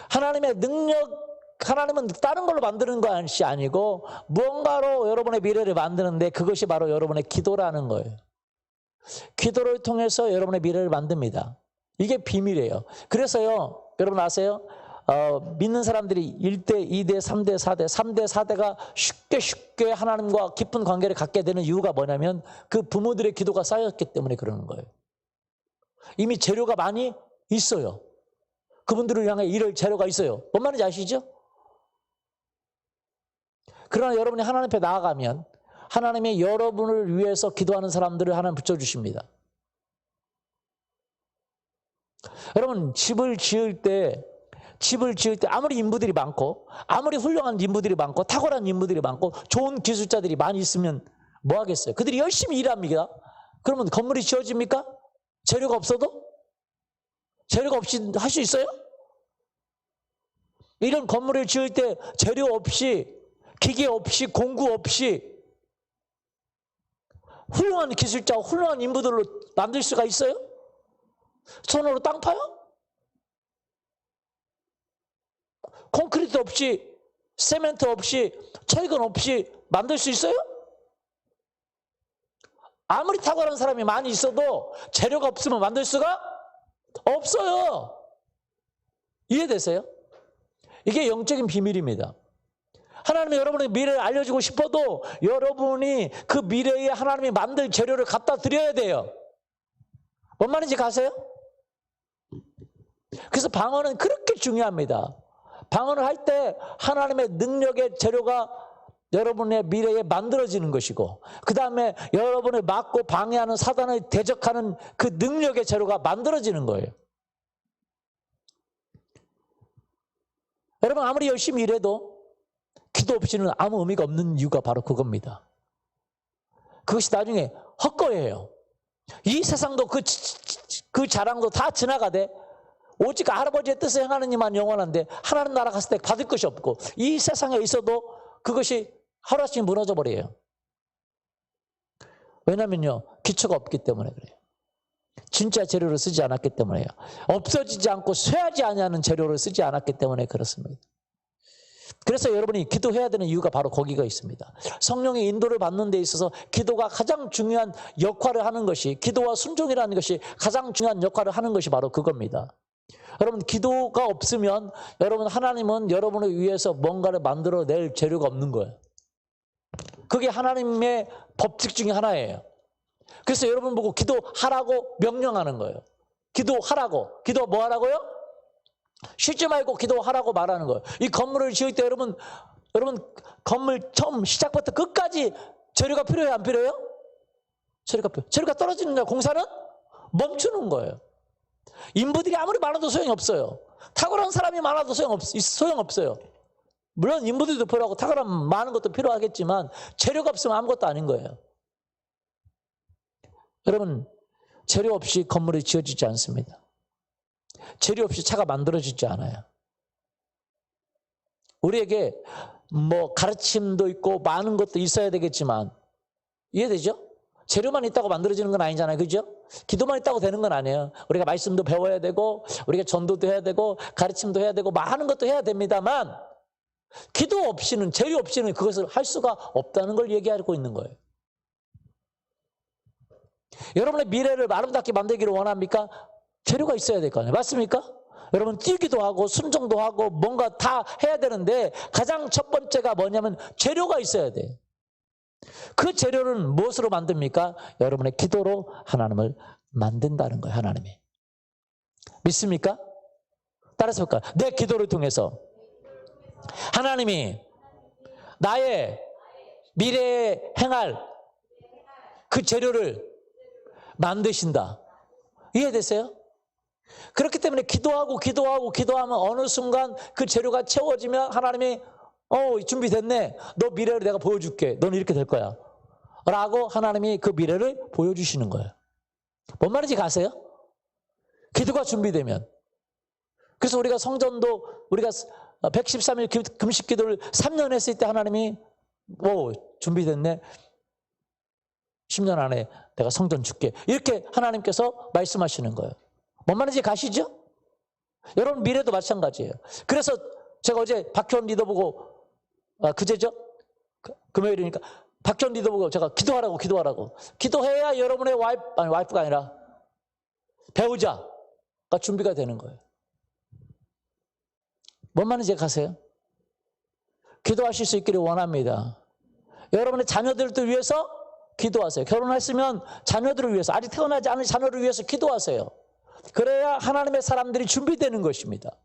하나님의 능력, 하나님은 다른 걸로 만드는 것이 아니고 무언가로 여러분의 미래를 만드는데 그것이 바로 여러분의 기도라는 거예요. 기도를 통해서 여러분의 미래를 만듭니다. 이게 비밀이에요. 그래서요, 여러분 아세요? 믿는 사람들이 1대, 2대, 3대, 4대, 3대, 4대가 쉽게 하나님과 깊은 관계를 갖게 되는 이유가 뭐냐면 그 부모들의 기도가 쌓였기 때문에 그러는 거예요. 이미 재료가 많이 있어요. 그분들을 향해 이럴 재료가 있어요. 뭔 말인지 아시죠? 그러나 여러분이 하나님 앞에 나아가면 하나님이 여러분을 위해서 기도하는 사람들을 하나님 붙여주십니다. 여러분 집을 지을 때 아무리 인부들이 많고 아무리 훌륭한 인부들이 많고 탁월한 인부들이 많고 좋은 기술자들이 많이 있으면 뭐 하겠어요? 그들이 열심히 일합니다. 그러면 건물이 지어집니까? 재료가 없어도? 재료가 없이 할 수 있어요? 이런 건물을 지을 때 재료 없이 기계 없이 공구 없이 훌륭한 기술자, 훌륭한 인부들로 만들 수가 있어요? 손으로 땅 파요? 콘크리트 없이, 세멘트 없이, 철근 없이 만들 수 있어요? 아무리 탁월한 사람이 많이 있어도 재료가 없으면 만들 수가 없어요. 이해되세요? 이게 영적인 비밀입니다. 하나님이 여러분의 미래를 알려주고 싶어도 여러분이 그 미래에 하나님이 만들 재료를 갖다 드려야 돼요. 뭔 말인지 가세요? 그래서 방언은 그렇게 중요합니다. 방언을 할 때 하나님의 능력의 재료가 여러분의 미래에 만들어지는 것이고 그 다음에 여러분을 막고 방해하는 사단을 대적하는 그 능력의 재료가 만들어지는 거예요. 여러분 아무리 열심히 일해도 기도 없이는 아무 의미가 없는 이유가 바로 그겁니다. 그것이 나중에 헛거예요. 이 세상도 그 자랑도 다 지나가되 오직 할아버지의 뜻을 행하는 이만 영원한데 하나님 나라 갔을 때 받을 것이 없고 이 세상에 있어도 그것이 하루아침에 무너져 버려요. 왜냐면요, 기초가 없기 때문에 그래요. 진짜 재료를 쓰지 않았기 때문에요. 없어지지 않고 쇠하지 아니하는 재료를 쓰지 않았기 때문에 그렇습니다. 그래서 여러분이 기도해야 되는 이유가 바로 거기가 있습니다. 성령의 인도를 받는 데 있어서 기도가 가장 중요한 역할을 하는 것이, 기도와 순종이라는 것이 가장 중요한 역할을 하는 것이 바로 그겁니다. 여러분 기도가 없으면 여러분 하나님은 여러분을 위해서 뭔가를 만들어낼 재료가 없는 거예요. 그게 하나님의 법칙 중에 하나예요. 그래서 여러분 보고 기도하라고 명령하는 거예요. 기도하라고. 기도 뭐 하라고요? 쉬지 말고 기도하라고 말하는 거예요. 이 건물을 지을 때 여러분 건물 처음 시작부터 끝까지 재료가 필요해요? 안 필요해요? 재료가 떨어지는 거예요. 공사는 멈추는 거예요. 인부들이 아무리 많아도 소용이 없어요. 탁월한 사람이 많아도 소용없어요. 물론 인부들도 필요하고 탁월한 많은 것도 필요하겠지만 재료가 없으면 아무것도 아닌 거예요. 여러분 재료 없이 건물이 지어지지 않습니다. 재료 없이 차가 만들어지지 않아요. 우리에게 뭐 가르침도 있고 많은 것도 있어야 되겠지만 이해되죠? 재료만 있다고 만들어지는 건 아니잖아요. 그죠? 기도만 있다고 되는 건 아니에요. 우리가 말씀도 배워야 되고 우리가 전도도 해야 되고 가르침도 해야 되고 많은 것도 해야 됩니다만 기도 없이는, 재료 없이는 그것을 할 수가 없다는 걸 얘기하고 있는 거예요. 여러분의 미래를 아름답게 만들기를 원합니까? 재료가 있어야 될 거 아니에요. 맞습니까? 여러분 뛰기도 하고 순종도 하고 뭔가 다 해야 되는데 가장 첫 번째가 뭐냐면 재료가 있어야 돼요. 그 재료는 무엇으로 만듭니까? 여러분의 기도로 하나님을 만든다는 거예요. 하나님이. 믿습니까? 따라서 볼까요? 내 기도를 통해서 하나님이 나의 미래에 행할 그 재료를 만드신다. 이해되세요? 그렇기 때문에 기도하면 어느 순간 그 재료가 채워지면 하나님이 준비됐네. 너 미래를 내가 보여줄게. 너는 이렇게 될 거야. 라고 하나님이 그 미래를 보여주시는 거예요. 뭔 말인지 가세요? 기도가 준비되면. 그래서 우리가 성전도 우리가 113일 금식 기도를 3년 했을 때 하나님이 준비됐네. 10년 안에 내가 성전 줄게. 이렇게 하나님께서 말씀하시는 거예요. 뭔 말인지 가시죠? 여러분 미래도 마찬가지예요. 그래서 제가 어제 박현 리더 보고 그제죠? 금요일이니까 박현 리더 보고 제가 기도하라고 기도해야 여러분의 와이프가 아니라 배우자가 준비가 되는 거예요. 뭔 말인지 가세요? 기도하실 수 있기를 원합니다. 여러분의 자녀들을 위해서 기도하세요. 결혼했으면 자녀들을 위해서, 아직 태어나지 않은 자녀를 위해서 기도하세요. 그래야 하나님의 사람들이 준비되는 것입니다.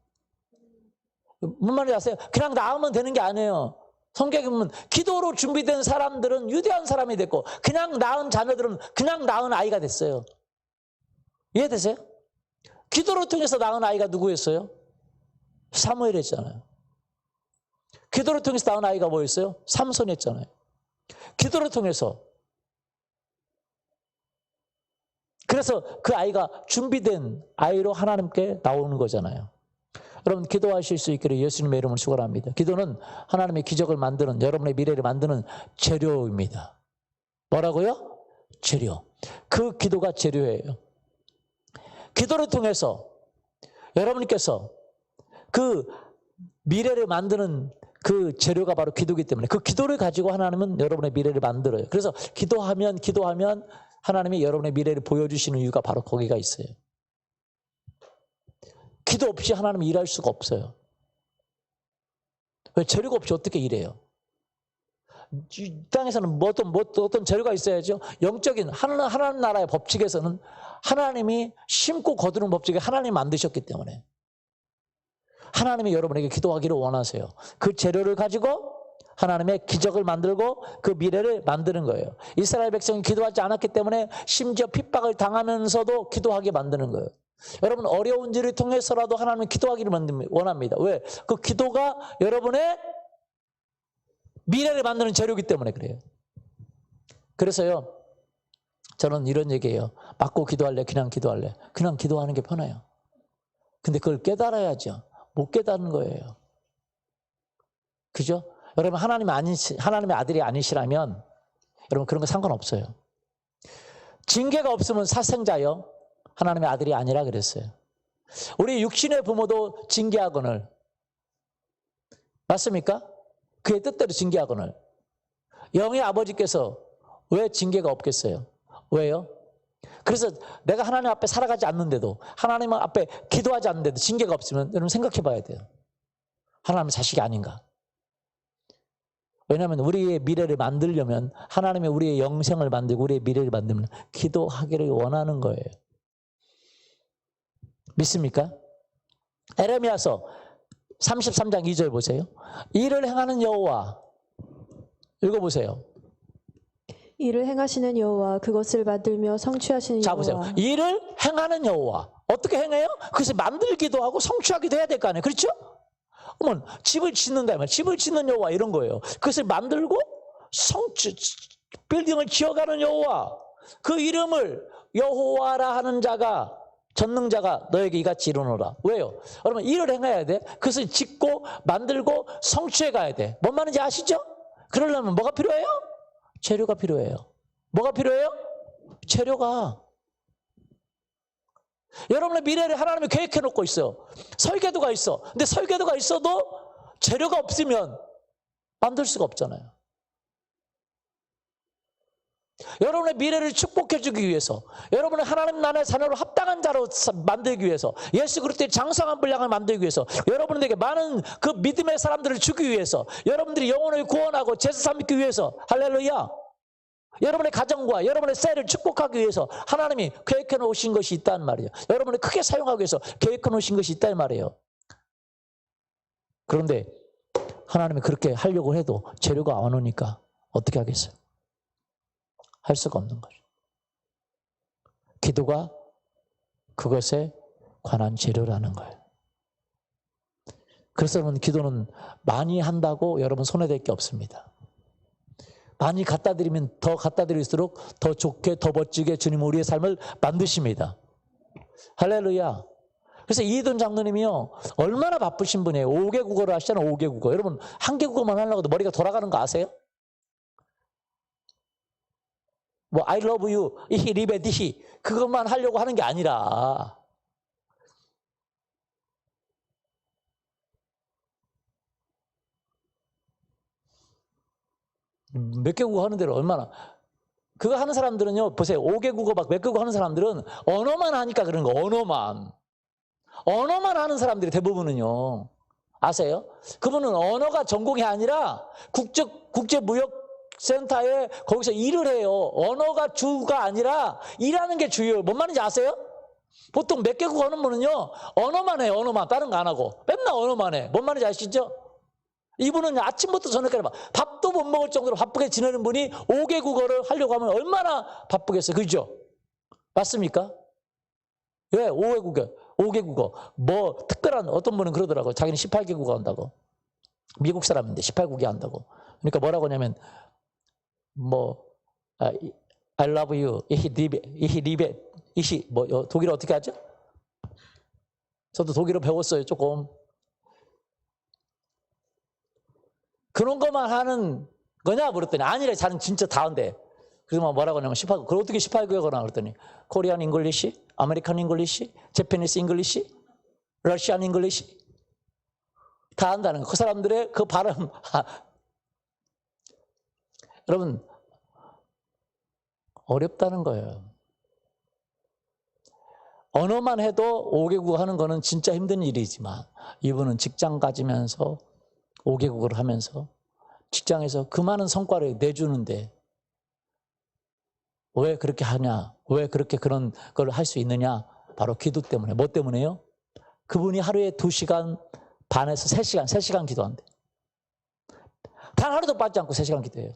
뭔 말인지 아세요? 그냥 낳으면 되는 게 아니에요. 성경에 보면 기도로 준비된 사람들은 위대한 사람이 됐고 그냥 낳은 자녀들은 그냥 낳은 아이가 됐어요. 이해되세요? 기도를 통해서 낳은 아이가 누구였어요? 사무엘이었잖아요. 기도를 통해서 낳은 아이가 뭐였어요? 삼손이었잖아요. 기도를 통해서. 그래서 그 아이가 준비된 아이로 하나님께 나오는 거잖아요. 여러분 기도하실 수 있기를 예수님의 이름으로 축원합니다. 기도는 하나님의 기적을 만드는, 여러분의 미래를 만드는 재료입니다. 뭐라고요? 재료. 그 기도가 재료예요. 기도를 통해서 여러분께서 그 미래를 만드는 그 재료가 바로 기도이기 때문에 그 기도를 가지고 하나님은 여러분의 미래를 만들어요. 그래서 기도하면 하나님이 여러분의 미래를 보여주시는 이유가 바로 거기가 있어요. 기도 없이 하나님이 일할 수가 없어요. 왜? 재료가 없이 어떻게 일해요? 이 땅에서는 어떤 재료가 있어야죠. 영적인 하나님 나라의 법칙에서는 하나님이 심고 거두는 법칙에 하나님이 만드셨기 때문에 하나님이 여러분에게 기도하기를 원하세요. 그 재료를 가지고 하나님의 기적을 만들고 그 미래를 만드는 거예요. 이스라엘 백성이 기도하지 않았기 때문에 심지어 핍박을 당하면서도 기도하게 만드는 거예요. 여러분 어려운 일을 통해서라도 하나님은 기도하기를 원합니다. 왜? 그 기도가 여러분의 미래를 만드는 재료이기 때문에 그래요. 그래서요, 저는 이런 얘기예요. 맞고 기도할래? 그냥 기도할래? 그냥 기도하는 게 편해요. 근데 그걸 깨달아야죠. 못 깨닫는 거예요. 그죠? 여러분 하나님의 아들이 아니시라면 여러분 그런 거 상관없어요. 징계가 없으면 사생자요. 하나님의 아들이 아니라 그랬어요. 우리 육신의 부모도 징계하거늘. 맞습니까? 그의 뜻대로 징계하거늘. 영의 아버지께서 왜 징계가 없겠어요? 왜요? 그래서 내가 하나님 앞에 살아가지 않는데도, 하나님 앞에 기도하지 않는데도 징계가 없으면 여러분 생각해 봐야 돼요. 하나님의 자식이 아닌가? 왜냐하면 우리의 미래를 만들려면, 하나님의 우리의 영생을 만들고 우리의 미래를 만들면 기도하기를 원하는 거예요. 믿습니까? 에레미야서 33장 2절 보세요. 일을 행하는 여호와, 읽어보세요. 일을 행하시는 여호와, 그것을 만들며 성취하시는 자 여호와. 보세요. 일을 행하는 여호와. 어떻게 행해요? 그것을 만들기도 하고 성취하기도 해야 될 거 아니에요. 그렇죠? 그러면 집을 짓는다 말이에요. 집을 짓는 여호와 이런 거예요. 그것을 만들고 빌딩을 지어가는 여호와. 그 이름을 여호와라 하는 자가, 전능자가 너에게 이같이 이루노라. 왜요? 여러분 일을 행해야 돼. 그것을 짓고 만들고 성취해 가야 돼. 뭔 말인지 아시죠? 그러려면 뭐가 필요해요? 재료가 필요해요. 뭐가 필요해요? 재료가. 여러분의 미래를 하나님이 계획해 놓고 있어요. 설계도가 있어. 근데 설계도가 있어도 재료가 없으면 만들 수가 없잖아요. 여러분의 미래를 축복해 주기 위해서, 여러분의 하나님 나라의 자녀로 합당한 자로 만들기 위해서, 예수 그리스도의 장성한 분량을 만들기 위해서, 여러분에게 많은 그 믿음의 사람들을 주기 위해서, 여러분들이 영혼을 구원하고 제사 삼기 위해서, 할렐루야, 여러분의 가정과 여러분의 셀을 축복하기 위해서 하나님이 계획해 놓으신 것이 있다는 말이에요. 여러분을 크게 사용하기 위해서 계획해 놓으신 것이 있다는 말이에요. 그런데 하나님이 그렇게 하려고 해도 재료가 안 오니까 어떻게 하겠어요? 할 수가 없는 거죠. 기도가 그것에 관한 재료라는 거예요. 그래서 여러분 기도는 많이 한다고 여러분 손해될 게 없습니다. 많이 갖다 드리면 더 갖다 드릴수록 더 좋게, 더 멋지게 주님 우리의 삶을 만드십니다. 할렐루야. 그래서 이희돈 장로님이요, 얼마나 바쁘신 분이에요. 5개 국어를 하시잖아요. 5개 국어. 여러분 1개 국어만 하려고 해도 머리가 돌아가는 거 아세요? 뭐 I love you, 이히 리베 디히 그것만 하려고 하는 게 아니라 몇 개 국어 하는 데를 얼마나, 그거 하는 사람들은요, 보세요. 5개 국어 막 몇 개 국어 하는 사람들은 언어만 하니까 그런 거. 언어만 하는 사람들이 대부분은요, 아세요? 그분은 언어가 전공이 아니라 국제무역센터에 거기서 일을 해요. 언어가 주가 아니라 일하는 게 주요. 뭔 말인지 아세요? 보통 몇 개 국어 하는 분은요, 언어만 해요. 언어만. 다른 거 안 하고 맨날 언어만 해. 뭔 말인지 아시죠? 이분은 아침부터 저녁까지 밥도 못 먹을 정도로 바쁘게 지내는 분이 5개 국어를 하려고 하면 얼마나 바쁘겠어요. 그죠? 맞습니까? 왜? 5개 국어. 뭐 특별한, 어떤 분은 그러더라고요. 자기는 18개 국어 한다고. 미국 사람인데 18국어 한다고. 그러니까 뭐라고 하냐면 I love you, 뭐 독일어 어떻게 하죠? 저도 독일어 배웠어요. 조금. 그런 것만 하는 거냐 물었더니 아니래. 자는 진짜 다한데. 그래서 뭐라고 하냐면 18국. 그걸 어떻게 18국어나 그랬더니 코리안 잉글리시, 아메리칸 잉글리시, 제페니스 잉글리시, 러시안 잉글리시 다 한다는 거. 그 사람들의 그 발음. 여러분 어렵다는 거예요. 언어만 해도 5개국어 하는 거는 진짜 힘든 일이지만 이분은 직장 가지면서 5개국어를 하면서 직장에서 그 많은 성과를 내주는데 왜 그렇게 하냐? 왜 그렇게 그런 걸 할 수 있느냐? 바로 기도 때문에. 뭐 때문에요? 그분이 하루에 2시간 반에서 3시간 기도한대. 단 하루도 빠지지 않고 3시간 기도해요.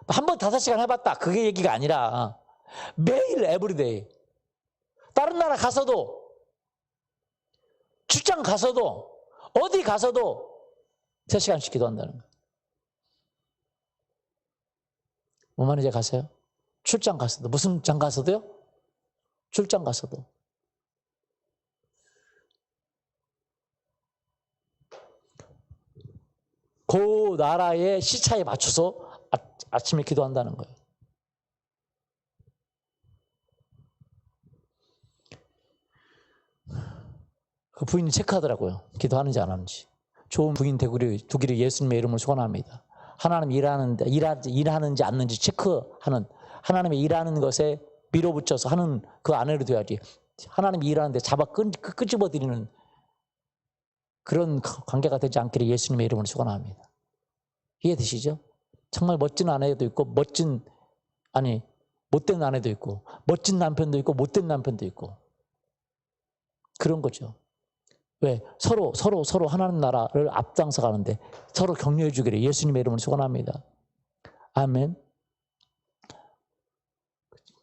한 번 5시간 해봤다. 그게 얘기가 아니라 매일 에브리데이. 다른 나라 가서도, 출장 가서도, 어디 가서도 3시간씩 기도한다는 거예요. 뭔 말인지 가세요? 출장 가서도. 무슨 장 가서도요? 출장 가서도. 그 나라의 시차에 맞춰서 아침에 기도한다는 거예요. 그 부인이 체크하더라고요. 기도하는지 안 하는지. 좋은 부인 되기를 예수님의 이름으로 소원합니다. 하나님 일하는지 않는지 체크하는, 하나님의 일하는 것에 밀어붙여서 하는 그 아내로 돼야지. 하나님이 일하는데 잡아 끄집어드리는 그런 관계가 되지 않기를 예수님의 이름으로 소원합니다. 이해되시죠? 정말 멋진 아내도 있고 못된 아내도 있고 멋진 남편도 있고 못된 남편도 있고 그런 거죠. 왜? 서로 하나님 나라를 앞장서 가는데 서로 격려해 주기를 예수님의 이름으로 축원합니다. 아멘.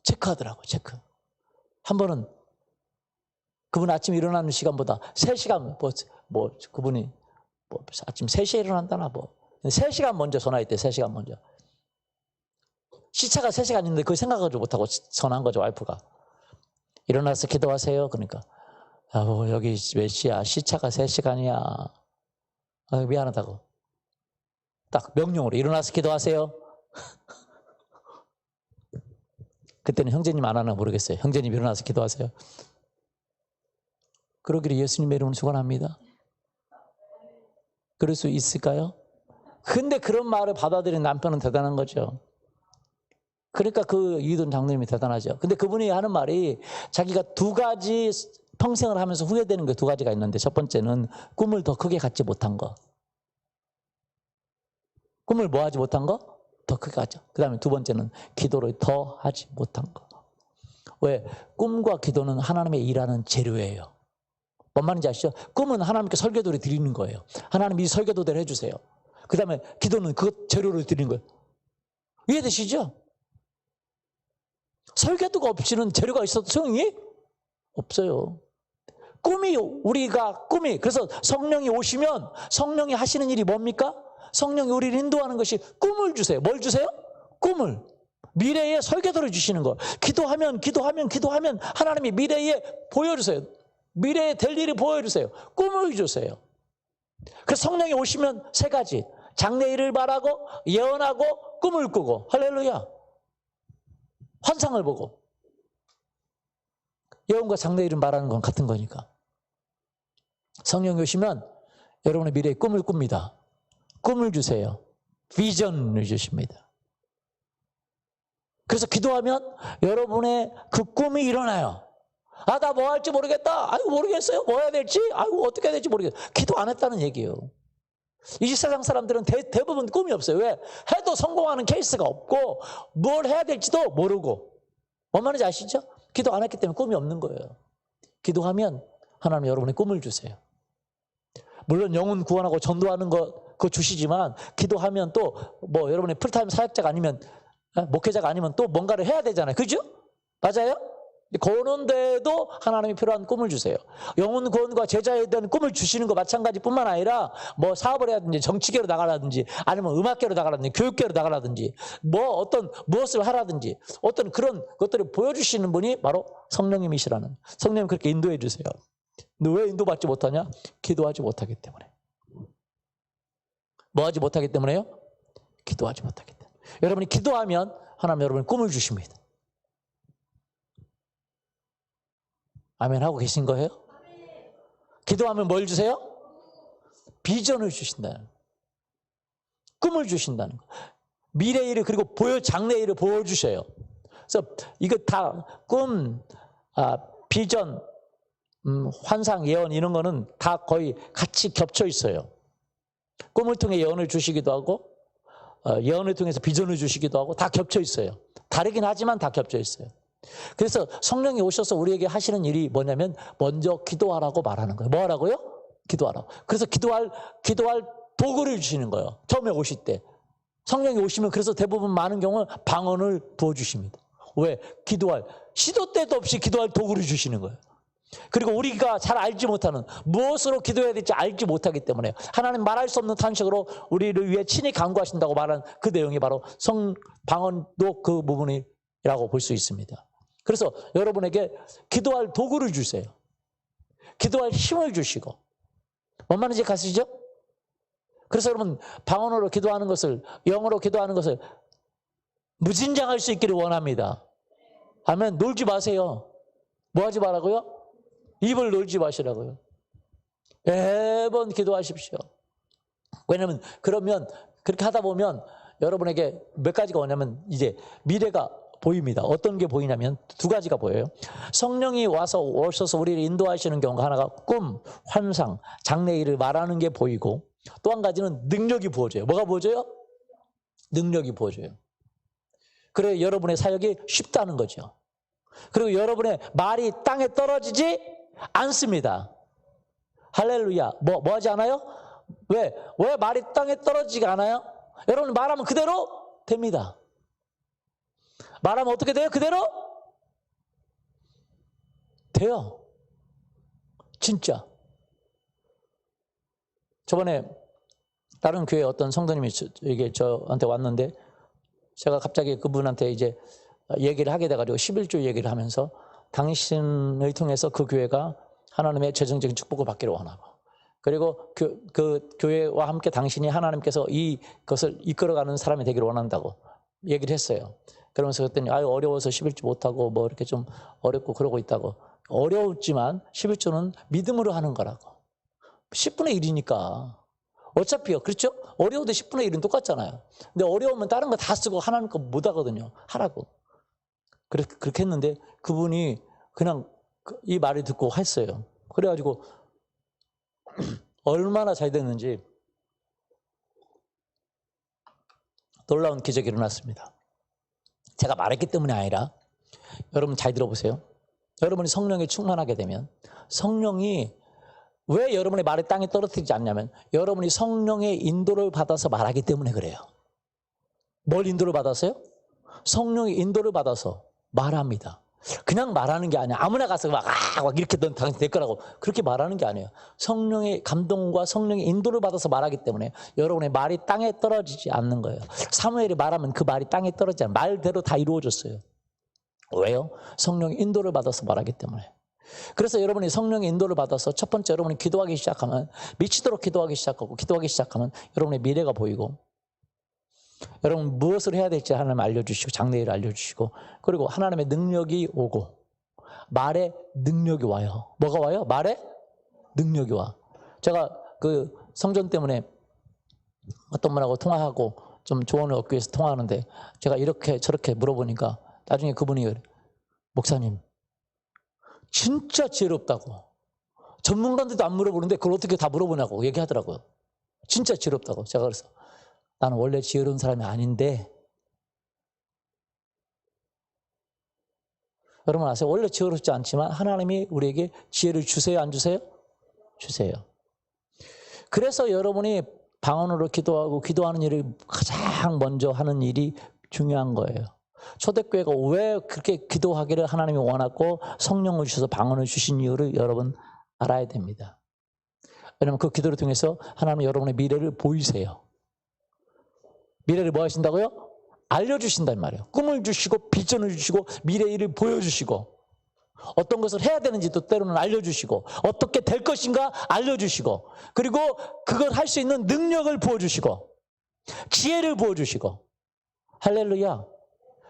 체크하더라고요. 체크. 한 번은 그분 아침 일어나는 시간보다 3시간 그분이 아침 3시에 일어난다나 3시간 먼저 전화했대. 3시간 먼저. 시차가 3시간인데 그걸 생각을 못하고 전화한 거죠. 와이프가. 일어나서 기도하세요. 그러니까 여기 몇 시야? 시차가 3시간이야. 미안하다고. 딱 명령으로 일어나서 기도하세요. 그때는 형제님 안 하나 모르겠어요. 형제님 일어나서 기도하세요. 그러기를 예수님의 이름으로 축원합니다. 그럴 수 있을까요? 근데 그런 말을 받아들인 남편은 대단한 거죠. 그러니까 그 이돈 장로님이 대단하죠. 근데 그분이 하는 말이 자기가 2가지 평생을 하면서 후회되는 게 2가지가 있는데 첫 번째는 꿈을 더 크게 갖지 못한 거. 꿈을 뭐 하지 못한 거? 더 크게 하죠. 그 다음에 2번째는 기도를 더 하지 못한 거. 왜? 꿈과 기도는 하나님의 일하는 재료예요. 뭔 말인지 아시죠? 꿈은 하나님께 설교도를 드리는 거예요. 하나님 이 설교도대로 해주세요. 그 다음에 기도는 그 재료를 드리는 거예요. 이해되시죠? 설교도가 없이는 재료가 있어도 소용이 없어요. 그래서 성령이 오시면 성령이 하시는 일이 뭡니까? 성령이 우리를 인도하는 것이 꿈을 주세요. 뭘 주세요? 꿈을. 미래의 설계도를 주시는 거. 기도하면 하나님이 미래에 보여주세요. 미래에 될 일을 보여주세요. 꿈을 주세요. 그래서 성령이 오시면 3가지. 장래일을 말하고 예언하고 꿈을 꾸고. 할렐루야. 환상을 보고. 예언과 장래일을 말하는 건 같은 거니까. 성령이 오시면 여러분의 미래의 꿈을 꿉니다. 꿈을 주세요. 비전을 주십니다. 그래서 기도하면 여러분의 그 꿈이 일어나요. 나 뭐 할지 모르겠다. 모르겠어요. 뭐 해야 될지. 어떻게 해야 될지 모르겠어요. 기도 안 했다는 얘기예요. 이 세상 사람들은 대부분 꿈이 없어요. 왜? 해도 성공하는 케이스가 없고 뭘 해야 될지도 모르고. 뭔 말인지 아시죠? 기도 안 했기 때문에 꿈이 없는 거예요. 기도하면 하나님 여러분의 꿈을 주세요. 물론 영혼 구원하고 전도하는 그거 주시지만 기도하면 또 여러분의 풀타임 사역자가 아니면 목회자가 아니면 또 뭔가를 해야 되잖아요. 그죠? 맞아요? 그런데도 하나님이 필요한 꿈을 주세요. 영혼 구원과 제자에 대한 꿈을 주시는 거 마찬가지뿐만 아니라 사업을 해야든지 정치계로 나가라든지 아니면 음악계로 나가라든지 교육계로 나가라든지 무엇을 하라든지 어떤 그런 것들을 보여주시는 분이 바로 성령님이시라는. 성령님 그렇게 인도해 주세요. 너 왜 인도받지 못하냐? 기도하지 못하기 때문에. 뭐 하지 못하기 때문에요? 기도하지 못하기 때문에. 여러분이 기도하면 하나님 여러분 꿈을 주십니다. 아멘 하고 계신 거예요? 기도하면 뭘 주세요? 비전을 주신다는, 꿈을 주신다는 거. 미래 일을 그리고 장래 일을 보여주셔요. 그래서 이거 다 꿈, 비전, 환상, 예언 이런 거는 다 거의 같이 겹쳐 있어요. 꿈을 통해 예언을 주시기도 하고 예언을 통해서 비전을 주시기도 하고 다 겹쳐 있어요. 다르긴 하지만 다 겹쳐 있어요. 그래서 성령이 오셔서 우리에게 하시는 일이 뭐냐면 먼저 기도하라고 말하는 거예요. 뭐 하라고요? 기도하라고. 그래서 기도할 도구를 주시는 거예요. 처음에 오실 때. 성령이 오시면 그래서 대부분 많은 경우는 방언을 부어주십니다. 왜? 기도할 시도 때도 없이 기도할 도구를 주시는 거예요. 그리고 우리가 잘 알지 못하는 무엇으로 기도해야 될지 알지 못하기 때문에 하나님 말할 수 없는 탄식으로 우리를 위해 친히 간구하신다고 말한 그 내용이 바로 방언도 그 부분이라고 볼 수 있습니다. 그래서 여러분에게 기도할 도구를 주세요. 기도할 힘을 주시고. 뭔 말인지 가시죠? 그래서 여러분 방언으로 기도하는 것을, 영어로 기도하는 것을 무진장할 수 있기를 원합니다. 아멘. 놀지 마세요. 뭐 하지 말라고요? 입을 놀지 마시라고요. 매번 기도하십시오. 왜냐하면 그러면 그렇게 하다 보면 여러분에게 몇 가지가 오냐면 이제 미래가 보입니다. 어떤 게 보이냐면 두 가지가 보여요. 성령이 오셔서 우리를 인도하시는 경우가 하나가 꿈, 환상, 장래일을 말하는 게 보이고, 또 한 가지는 능력이 부어져요. 뭐가 부어져요? 능력이 부어져요. 그래서 여러분의 사역이 쉽다는 거죠. 그리고 여러분의 말이 땅에 떨어지지 않습니다. 할렐루야. 뭐 하지 않아요? 왜 말이 땅에 떨어지지가 않아요? 여러분 말하면 그대로 됩니다. 말하면 어떻게 돼요? 그대로 돼요. 진짜. 저번에 다른 교회 어떤 성도님이 이게 저한테 왔는데 제가 갑자기 그분한테 이제 얘기를 하게 돼가지고 11조 얘기를 하면서 당신을 통해서 그 교회가 하나님의 재정적인 축복을 받기를 원하고, 그리고 그 교회와 함께 당신이 하나님께서 이것을 이끌어가는 사람이 되기를 원한다고 얘기를 했어요. 그러면서 그랬더니 어려워서 11조 못하고 뭐 이렇게 좀 어렵고 그러고 있다고. 어려웠지만 11조는 믿음으로 하는 거라고. 10분의 1이니까. 어차피요. 그렇죠? 어려워도 10분의 1은 똑같잖아요. 근데 어려우면 다른 거 다 쓰고 하나님 거 못 하거든요. 하라고. 그렇게 했는데 그분이 그냥 이 말을 듣고 했어요. 그래가지고 얼마나 잘 됐는지 놀라운 기적이 일어났습니다. 제가 말했기 때문이 아니라 여러분 잘 들어보세요. 여러분이 성령에 충만하게 되면 성령이 왜 여러분의 말을 땅에 떨어뜨리지 않냐면 여러분이 성령의 인도를 받아서 말하기 때문에 그래요. 뭘 인도를 받았어요? 성령의 인도를 받아서 말합니다. 그냥 말하는 게 아니야. 아무나 가서 막 이렇게 넌 당신 될 거라고 그렇게 말하는 게 아니에요. 성령의 감동과 성령의 인도를 받아서 말하기 때문에 여러분의 말이 땅에 떨어지지 않는 거예요. 사무엘이 말하면 그 말이 땅에 떨어지지 않아요. 말대로 다 이루어졌어요. 왜요? 성령의 인도를 받아서 말하기 때문에. 그래서 여러분이 성령의 인도를 받아서 첫 번째 여러분이 기도하기 시작하면, 미치도록 기도하기 시작하면 여러분의 미래가 보이고, 여러분 무엇을 해야 될지 하나님 알려주시고, 장래일을 알려주시고, 그리고 하나님의 능력이 오고, 말에 능력이 와요. 뭐가 와요? 말에 능력이 와. 제가 그 성전 때문에 어떤 분하고 통화하고 좀 조언을 얻기 위해서 통화하는데 제가 이렇게 저렇게 물어보니까 나중에 그분이 목사님 진짜 지혜롭다고, 전문가인데도 안 물어보는데 그걸 어떻게 다 물어보냐고 얘기하더라고요. 진짜 지혜롭다고. 제가 그래서 나는 원래 지혜로운 사람이 아닌데, 여러분 아세요? 원래 지혜롭지 않지만 하나님이 우리에게 지혜를 주세요, 안 주세요? 주세요. 그래서 여러분이 방언으로 기도하고 기도하는 일을 가장 먼저 하는 일이 중요한 거예요. 초대교회가 왜 그렇게 기도하기를 하나님이 원하고 성령을 주셔서 방언을 주신 이유를 여러분 알아야 됩니다. 왜냐하면 그 기도를 통해서 하나님은 여러분의 미래를 보이세요. 미래를 뭐 하신다고요? 알려주신단 말이에요. 꿈을 주시고 비전을 주시고 미래의 일을 보여주시고, 어떤 것을 해야 되는지도 때로는 알려주시고, 어떻게 될 것인가 알려주시고, 그리고 그걸 할 수 있는 능력을 부어주시고, 지혜를 부어주시고. 할렐루야.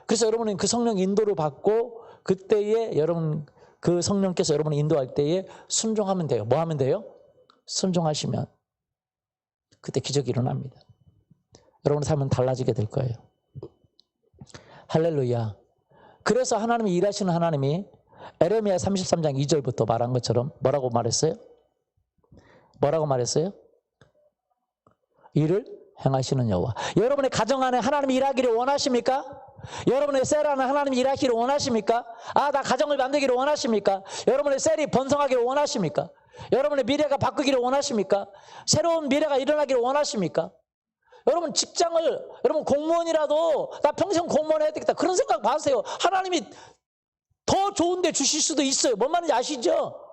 그래서 여러분은 그 성령 인도를 받고 그때에 여러분 그 성령께서 여러분을 인도할 때에 순종하면 돼요. 뭐 하면 돼요? 순종하시면 그때 기적이 일어납니다. 여러분의 삶은 달라지게 될 거예요. 할렐루야. 그래서 하나님이 일하시는 하나님이 에레미야 33장 2절부터 말한 것처럼 뭐라고 말했어요? 뭐라고 말했어요? 일을 행하시는 여호와. 여러분의 가정 안에 하나님이 일하기를 원하십니까? 여러분의 셀 안에 하나님이 일하기를 원하십니까? 나 가정을 만들기를 원하십니까? 여러분의 셀이 번성하기를 원하십니까? 여러분의 미래가 바꾸기를 원하십니까? 새로운 미래가 일어나기를 원하십니까? 여러분 직장을, 여러분 공무원이라도 나 평생 공무원 해야 되겠다. 그런 생각 마세요. 하나님이 더 좋은 데 주실 수도 있어요. 뭔 말인지 아시죠?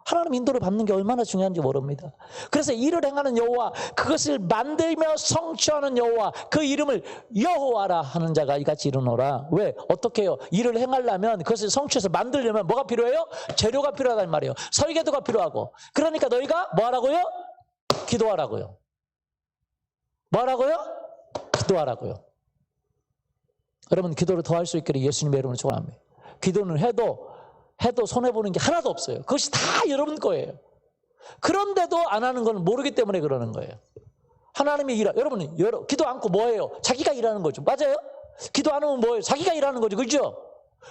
하나님 인도를 받는 게 얼마나 중요한지 모릅니다. 그래서 일을 행하는 여호와, 그것을 만들며 성취하는 여호와, 그 이름을 여호와라 하는 자가 이같이 이르노라. 왜? 어떻게 해요? 일을 행하려면, 그것을 성취해서 만들려면 뭐가 필요해요? 재료가 필요하단 말이에요. 설계도가 필요하고. 그러니까 너희가 뭐 하라고요? 기도하라고요. 뭐 하라고요? 기도하라고요. 여러분 기도를 더 할 수 있기를 예수님의 이름으로 축원합니다. 기도는 해도 손해보는 게 하나도 없어요. 그것이 다 여러분 거예요. 그런데도 안 하는 건 모르기 때문에 그러는 거예요. 하나님이 여러분 기도 않고 뭐예요? 자기가 일하는 거죠. 맞아요? 기도 안 하면 뭐예요? 자기가 일하는 거죠. 그죠?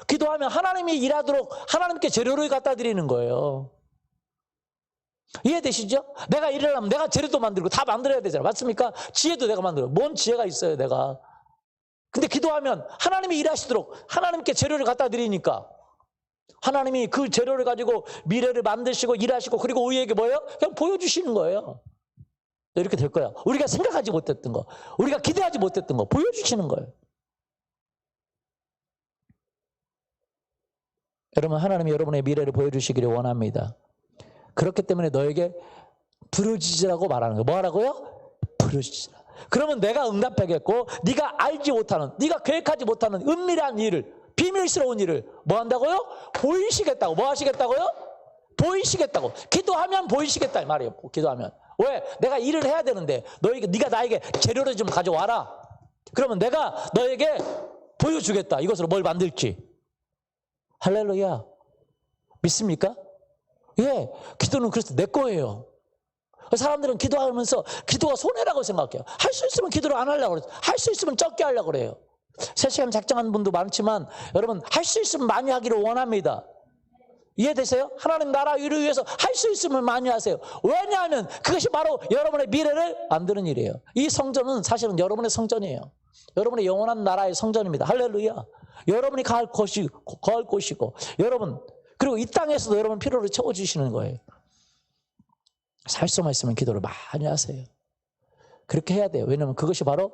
기도하면 하나님이 일하도록 하나님께 재료를 갖다 드리는 거예요. 이해되시죠? 내가 일을 하면 내가 재료도 만들고 다 만들어야 되잖아요. 맞습니까? 지혜도 내가 만들어요. 뭔 지혜가 있어요, 내가. 근데 기도하면 하나님이 일하시도록 하나님께 재료를 갖다 드리니까 하나님이 그 재료를 가지고 미래를 만드시고 일하시고, 그리고 우리에게 뭐예요? 그냥 보여주시는 거예요. 이렇게 될 거야. 우리가 생각하지 못했던 거, 우리가 기대하지 못했던 거 보여주시는 거예요. 여러분, 하나님이 여러분의 미래를 보여주시기를 원합니다. 그렇기 때문에 너에게 부르짖으라고 말하는 거예요. 뭐 하라고요? 부르짖으라. 그러면 내가 응답하겠고, 네가 알지 못하는, 네가 계획하지 못하는 은밀한 일을, 비밀스러운 일을 뭐 한다고요? 보이시겠다고. 뭐 하시겠다고요? 보이시겠다고. 기도하면 보이시겠다 이 말이에요. 기도하면. 왜? 내가 일을 해야 되는데 네가 나에게 재료를 좀 가져와라. 그러면 내가 너에게 보여주겠다. 이것으로 뭘 만들지. 할렐루야. 믿습니까? 예. 기도는 그래서 내 거예요. 사람들은 기도하면서 기도가 손해라고 생각해요. 할 수 있으면 기도를 안 하려고 그래요. 할 수 있으면 적게 하려고 그래요. 3시간 작정하는 분도 많지만 여러분 할 수 있으면 많이 하기를 원합니다. 이해되세요? 하나님 나라 일을 위해서 할 수 있으면 많이 하세요. 왜냐하면 그것이 바로 여러분의 미래를 만드는 일이에요. 이 성전은 사실은 여러분의 성전이에요. 여러분의 영원한 나라의 성전입니다. 할렐루야. 여러분이 거할 곳이고 여러분, 그리고 이 땅에서도 여러분 필요를 채워주시는 거예요. 살 수만 있으면 기도를 많이 하세요. 그렇게 해야 돼요. 왜냐하면 그것이 바로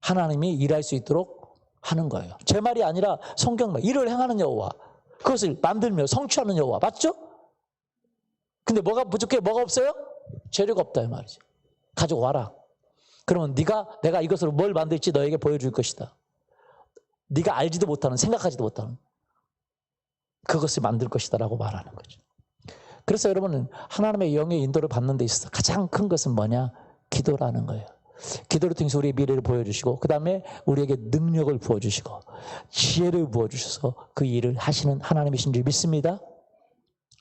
하나님이 일할 수 있도록 하는 거예요. 제 말이 아니라 성경말. 일을 행하는 여호와, 그것을 만들며 성취하는 여호와. 맞죠? 근데 뭐가 부족해? 뭐가 없어요? 재료가 없다 이 말이죠. 가지고 와라. 그러면 내가 이것으로 뭘 만들지 너에게 보여줄 것이다. 네가 알지도 못하는, 생각하지도 못하는 그것을 만들 것이다 라고 말하는 거죠. 그래서 여러분은 하나님의 영의 인도를 받는 데 있어서 가장 큰 것은 뭐냐? 기도라는 거예요. 기도를 통해서 우리의 미래를 보여주시고, 그 다음에 우리에게 능력을 부어주시고 지혜를 부어주셔서 그 일을 하시는 하나님이신 줄 믿습니다.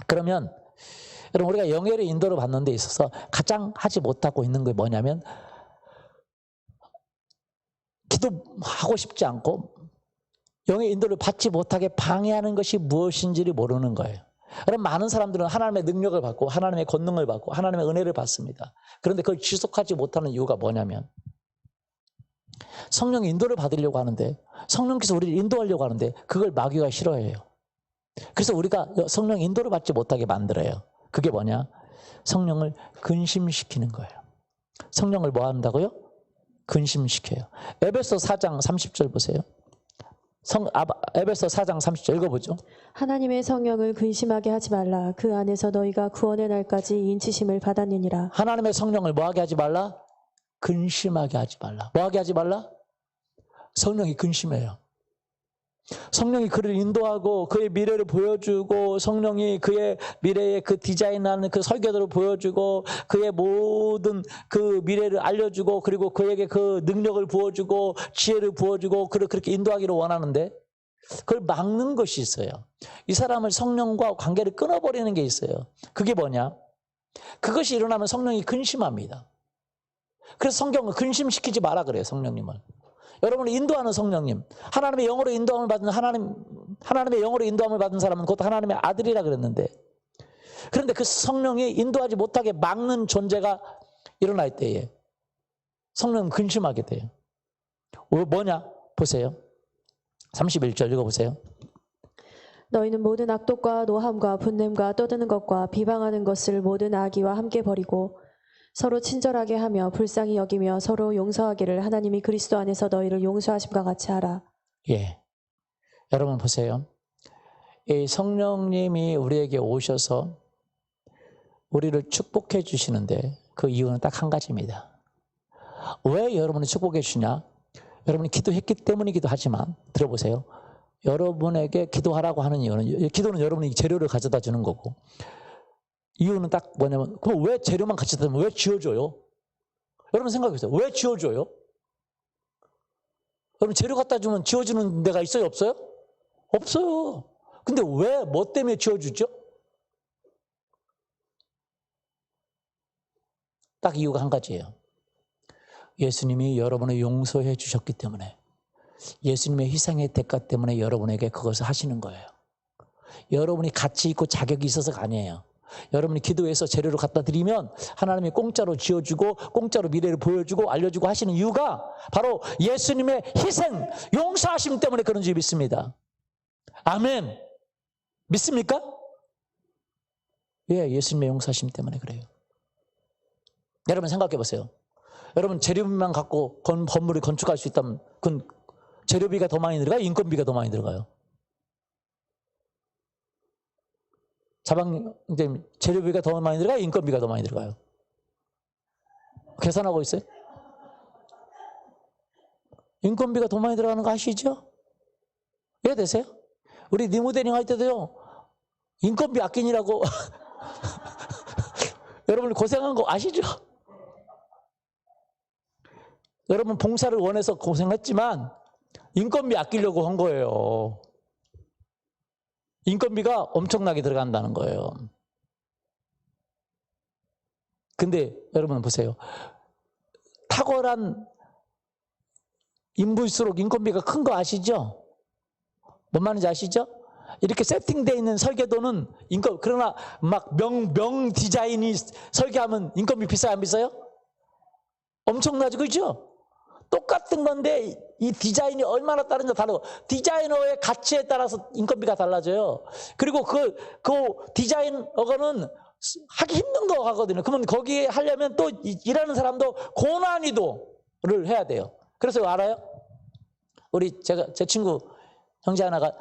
그러면 여러분, 우리가 영의 인도를 받는 데 있어서 가장 하지 못하고 있는 게 뭐냐면, 기도하고 싶지 않고 영의 인도를 받지 못하게 방해하는 것이 무엇인지를 모르는 거예요. 여러분, 많은 사람들은 하나님의 능력을 받고 하나님의 권능을 받고 하나님의 은혜를 받습니다. 그런데 그걸 지속하지 못하는 이유가 뭐냐면, 성령의 인도를 받으려고 하는데, 성령께서 우리를 인도하려고 하는데 그걸 마귀가 싫어해요. 그래서 우리가 성령의 인도를 받지 못하게 만들어요. 그게 뭐냐? 성령을 근심시키는 거예요. 성령을 뭐 한다고요? 근심시켜요. 에베소 4장 30절 보세요. 에베소 4장 30절 읽어보죠. 하나님의 성령을 근심하게 하지 말라. 그 안에서 너희가 구원의 날까지 인치심을 받았느니라. 하나님의 성령을 뭐하게 하지 말라? 근심하게 하지 말라. 뭐하게 하지 말라? 성령이 근심해요. 성령이 그를 인도하고 그의 미래를 보여주고, 성령이 그의 미래의 그 디자인하는 그 설계도를 보여주고, 그의 모든 그 미래를 알려주고, 그리고 그에게 그 능력을 부어주고 지혜를 부어주고 그렇게 인도하기를 원하는데, 그걸 막는 것이 있어요. 이 사람을 성령과 관계를 끊어버리는 게 있어요. 그게 뭐냐? 그것이 일어나면 성령이 근심합니다. 그래서 성경은 근심시키지 마라 그래요. 성령님을. 여러분을 인도하는 성령님, 하나님의 영으로 인도함을 받은 하나님의 영으로 인도함을 받은 사람은 곧 하나님의 아들이라 그랬는데, 그런데 그 성령이 인도하지 못하게 막는 존재가 일어날 때에 성령은 근심하게 돼요. 뭐냐? 보세요. 31절 읽어보세요. 너희는 모든 악독과 노함과 분냄과 떠드는 것과 비방하는 것을 모든 악의와 함께 버리고 서로 친절하게 하며 불쌍히 여기며 서로 용서하기를 하나님이 그리스도 안에서 너희를 용서하심과 같이 하라. 예. 여러분 보세요. 이 성령님이 우리에게 오셔서 우리를 축복해 주시는데 그 이유는 딱 한 가지입니다. 왜 여러분이 축복해 주냐? 여러분이 기도했기 때문이기도 하지만 들어보세요. 여러분에게 기도하라고 하는 이유는, 기도는 여러분이 재료를 가져다 주는 거고, 이유는 딱 뭐냐면, 그럼 왜 재료만 가져다 주면 왜 지어줘요? 여러분 생각해보세요. 왜 지어줘요? 여러분 재료 갖다 주면 지어주는 데가 있어요? 없어요? 없어요. 근데 왜, 뭐 때문에 지어주죠? 딱 이유가 한 가지예요. 예수님이 여러분을 용서해 주셨기 때문에, 예수님의 희생의 대가 때문에 여러분에게 그것을 하시는 거예요. 여러분이 가치 있고 자격이 있어서가 아니에요. 여러분이 기도해서 재료를 갖다 드리면 하나님이 공짜로 지어주고 공짜로 미래를 보여주고 알려주고 하시는 이유가 바로 예수님의 희생, 용서하심 때문에 그런 줄 믿습니다. 아멘. 믿습니까? 예, 예수님의 용서하심 때문에 그래요. 여러분 생각해 보세요. 여러분 재료비만 갖고 건물을 건축할 수 있다면 그건 재료비가 더 많이 들어가요? 인건비가 더 많이 들어가요? 이제 재료비가 더 많이 들어가요? 인건비가 더 많이 들어가요? 계산하고 있어요? 인건비가 더 많이 들어가는 거 아시죠? 이해되세요? 우리 리모델링 할 때도요, 인건비 아끼느라고 여러분 고생한 거 아시죠? 여러분 봉사를 원해서 고생했지만 인건비 아끼려고 한 거예요. 인건비가 엄청나게 들어간다는 거예요. 근데 여러분 보세요. 탁월한 인부일수록 인건비가 큰 거 아시죠? 뭔 말인지 아시죠? 이렇게 세팅되어 있는 설계도는 그러나 막 명 디자인이 설계하면 인건비 비싸요, 안 비싸요? 엄청나죠, 그죠? 똑같은 건데 이 디자인이 얼마나 다른지 다르고, 디자이너의 가치에 따라서 인건비가 달라져요. 그리고 그 디자이너는 하기 힘든 거 하거든요. 그러면 거기에 하려면 또 일하는 사람도 고난이도를 해야 돼요. 그래서 알아요? 제 친구 형제 하나가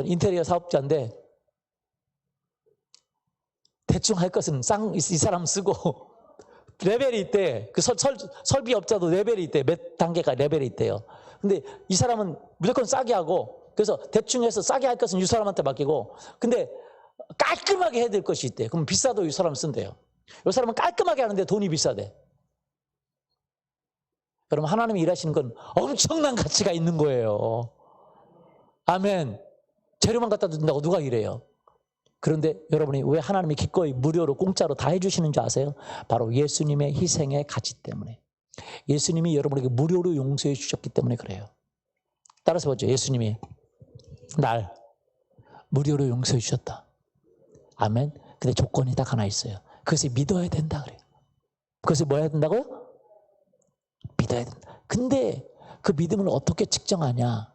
인테리어 사업자인데, 대충 할 것은 이 사람 쓰고 레벨이 있대. 그 설비업자도 레벨이 있대. 몇 단계가 레벨이 있대요. 근데 이 사람은 무조건 싸게 하고, 그래서 대충 해서 싸게 할 것은 이 사람한테 맡기고, 근데 깔끔하게 해야 될 것이 있대. 그럼 비싸도 이 사람 쓴대요. 이 사람은 깔끔하게 하는데 돈이 비싸대. 여러분 하나님이 일하시는 건 엄청난 가치가 있는 거예요. 아멘. 재료만 갖다 준다고 누가 이래요? 그런데 여러분이 왜 하나님이 기꺼이 무료로 공짜로 다 해주시는 줄 아세요? 바로 예수님의 희생의 가치 때문에. 예수님이 여러분에게 무료로 용서해 주셨기 때문에 그래요. 따라서 보죠. 예수님이 날 무료로 용서해 주셨다. 아멘. 근데 조건이 딱 하나 있어요. 그것을 믿어야 된다 그래요. 그것을 뭐 해야 된다고요? 믿어야 된다. 근데 그 믿음을 어떻게 측정하냐?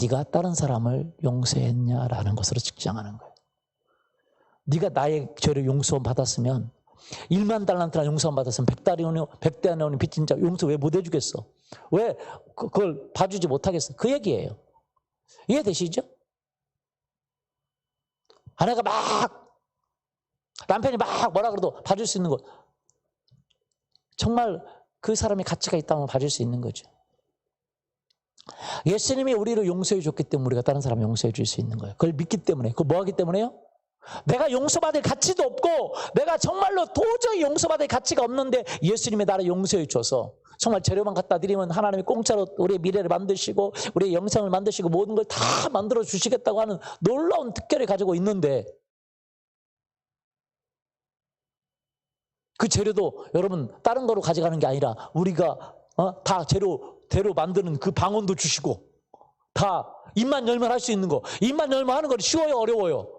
네가 다른 사람을 용서했냐라는 것으로 측정하는 거예요. 네가 나의 죄를 용서 받았으면, 1만 달란트나 용서 받았으면 100대나오는 빚진 자 용서 왜 못 해주겠어? 왜 그걸 봐주지 못하겠어? 그 얘기예요. 이해되시죠? 아내가 남편이 뭐라 그래도 봐줄 수 있는 것, 정말 그 사람이 가치가 있다면 봐줄 수 있는 거죠. 예수님이 우리를 용서해 줬기 때문에 우리가 다른 사람 용서해 줄 수 있는 거예요. 그걸 믿기 때문에. 그걸 뭐 하기 때문에요? 내가 용서받을 가치도 없고 내가 정말로 도저히 용서받을 가치가 없는데 예수님이 나를 용서해 줘서 정말 재료만 갖다 드리면 하나님이 공짜로 우리의 미래를 만드시고 우리의 영생을 만드시고 모든 걸 다 만들어 주시겠다고 하는 놀라운 특권을 가지고 있는데, 그 재료도 여러분 다른 거로 가져가는 게 아니라 우리가 다 재료 만드는 그 방언도 주시고, 다 입만 열면 할 수 있는 거, 입만 열면 하는 거 쉬워요, 어려워요?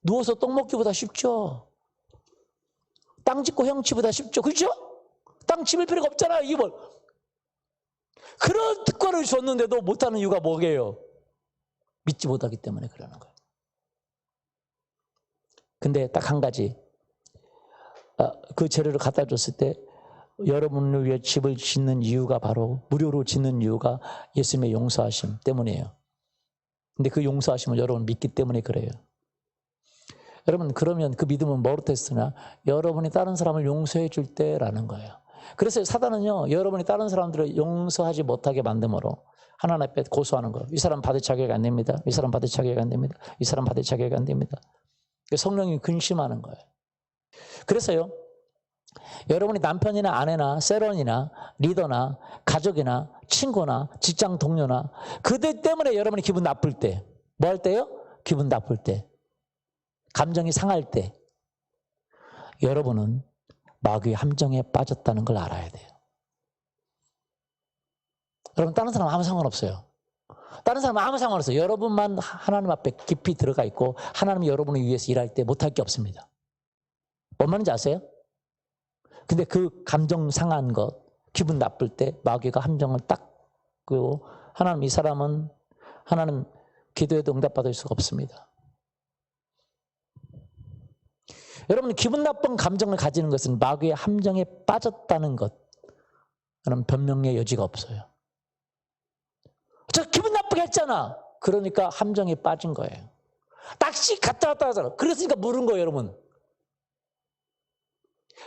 누워서 떡 먹기보다 쉽죠. 땅 짚고 헤엄치보다 쉽죠. 그죠? 땅 짚을 필요가 없잖아요. 이걸 그런 특권을 줬는데도 못하는 이유가 뭐게요? 믿지 못하기 때문에 그러는 거예요. 근데 딱 한 가지, 그 재료를 갖다 줬을 때 여러분을 위해 집을 짓는 이유가 바로 무료로 짓는 이유가 예수님의 용서하심 때문이에요. 근데 그 용서하심을 여러분 믿기 때문에 그래요. 여러분 그러면 그 믿음은 뭐로 테스트나 여러분이 다른 사람을 용서해 줄 때라는 거예요. 그래서 사단은요 여러분이 다른 사람들을 용서하지 못하게 만듦으로 하나님 앞에 고소하는 거예요. 이 사람 받을 자격이 안 됩니다. 이 사람 받을 자격이 안 됩니다. 이 사람 받을 자격이 안 됩니다. 성령이 근심하는 거예요. 그래서요 여러분이 남편이나 아내나 세런이나 리더나 가족이나 친구나 직장 동료나 그들 때문에 여러분이 기분 나쁠 때 뭐 할 때요? 기분 나쁠 때 감정이 상할 때 여러분은 마귀의 함정에 빠졌다는 걸 알아야 돼요. 여러분 다른 사람 아무 상관없어요. 다른 사람 아무 상관없어요. 여러분만 하나님 앞에 깊이 들어가 있고 하나님이 여러분을 위해서 일할 때 못할 게 없습니다. 뭔 말인지 아세요? 근데 그 감정 상한 것, 기분 나쁠 때 마귀가 함정을 딱 끄고 하나님 이 사람은 하나님 기도에도 응답받을 수가 없습니다. 여러분 기분 나쁜 감정을 가지는 것은 마귀의 함정에 빠졌다는 것. 그럼 변명의 여지가 없어요. 저 기분 나쁘게 했잖아. 그러니까 함정에 빠진 거예요. 낚시 갔다 왔다 하잖아. 그랬으니까 물은 거예요, 여러분.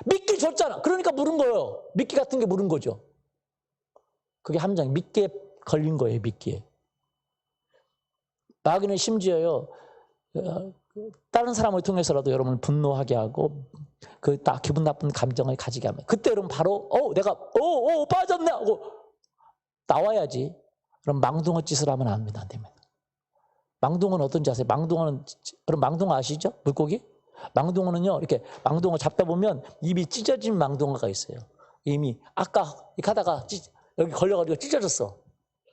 미끼 줬잖아. 그러니까 물은 거예요. 미끼 같은 게 물은 거죠. 그게 함정, 미끼에 걸린 거예요, 미끼에. 마귀는 심지어요, 다른 사람을 통해서라도 여러분을 분노하게 하고, 그 딱 기분 나쁜 감정을 가지게 하면, 그때 여러분 바로, 내가, 빠졌네! 하고, 나와야지. 그럼 망둥어 짓을 하면 안 됩니다. 망둥어는 어떤지 아세요? 그럼 망둥어 아시죠? 물고기? 망둥어는요, 이렇게 망둥어 잡다 보면 입이 찢어진 망둥어가 있어요. 이미 아까 이렇게 하다가 여기 걸려가지고 찢어졌어.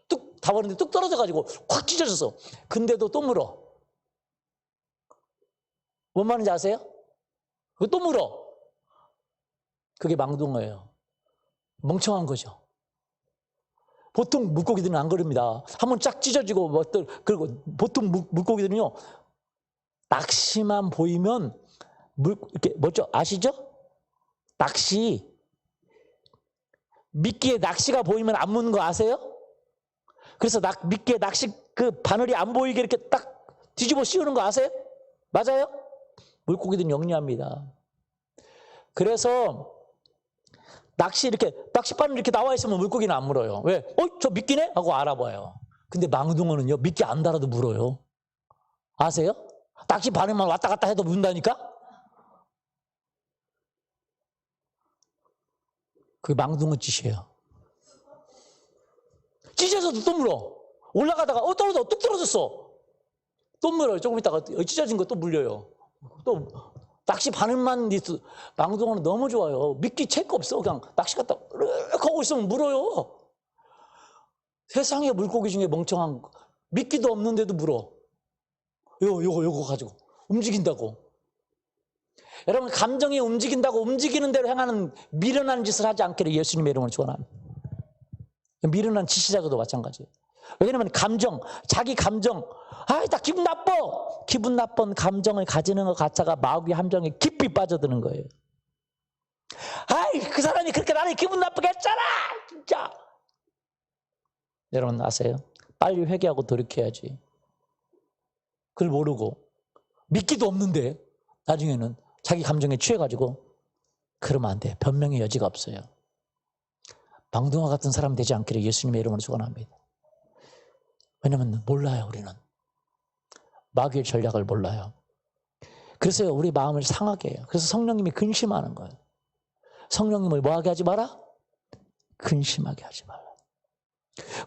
뚝 잡았는데 뚝 떨어져가지고 확 찢어졌어. 근데도 또 물어. 뭔 말인지 아세요? 그거 또 물어. 그게 망둥어예요. 멍청한 거죠. 보통 물고기들은 안 그럽니다. 한번 쫙 찢어지고 그리고 보통 물고기들은요. 낚시만 보이면 이렇게 뭐죠? 아시죠? 낚시. 미끼에 낚시가 보이면 안 무는 거 아세요? 그래서 미끼에 낚시 그 바늘이 안 보이게 이렇게 딱 뒤집어 씌우는 거 아세요? 맞아요? 물고기들은 영리합니다. 그래서 낚시바늘 이렇게 나와 있으면 물고기는 안 물어요. 왜? 저 미끼네? 하고 알아봐요. 근데 망둥어는요, 미끼 안 달아도 물어요. 아세요? 낚시 바늘만 왔다 갔다 해도 문다니까? 그게 망둥어 짓이에요. 찢어져도 또 물어. 올라가다가 떨어져, 뚝 떨어졌어. 또 물어요. 조금 있다가 찢어진 거 또 물려요. 또 낚시 바늘만 있어. 망둥어는 너무 좋아요. 미끼 체크 없어. 그냥 낚시 갔다 르륵 하고 있으면 물어요. 세상에 물고기 중에 멍청한 거. 미끼도 없는데도 물어. 요거 가지고 움직인다고. 여러분 감정이 움직인다고 움직이는 대로 행하는 미련한 짓을 하지 않기를 예수님의 이름으로 축원합니다. 미련한 지시자도 마찬가지예요. 왜냐하면 자기 감정, 나 기분 나빠. 기분 나쁜 감정을 가지는 것 자체가 마귀의 함정에 깊이 빠져드는 거예요. 그 사람이 그렇게 나를 기분 나쁘게 했잖아, 진짜. 여러분 아세요? 빨리 회개하고 돌이켜야지. 그걸 모르고 믿기도 없는데 나중에는 자기 감정에 취해가지고 그러면 안 돼. 변명의 여지가 없어요. 망둥어 같은 사람 되지 않기를 예수님의 이름으로 축원합니다. 왜냐하면 몰라요, 우리는. 마귀의 전략을 몰라요. 그래서 우리 마음을 상하게 해요. 그래서 성령님이 근심하는 거예요. 성령님을 뭐하게 하지 마라? 근심하게 하지 마라.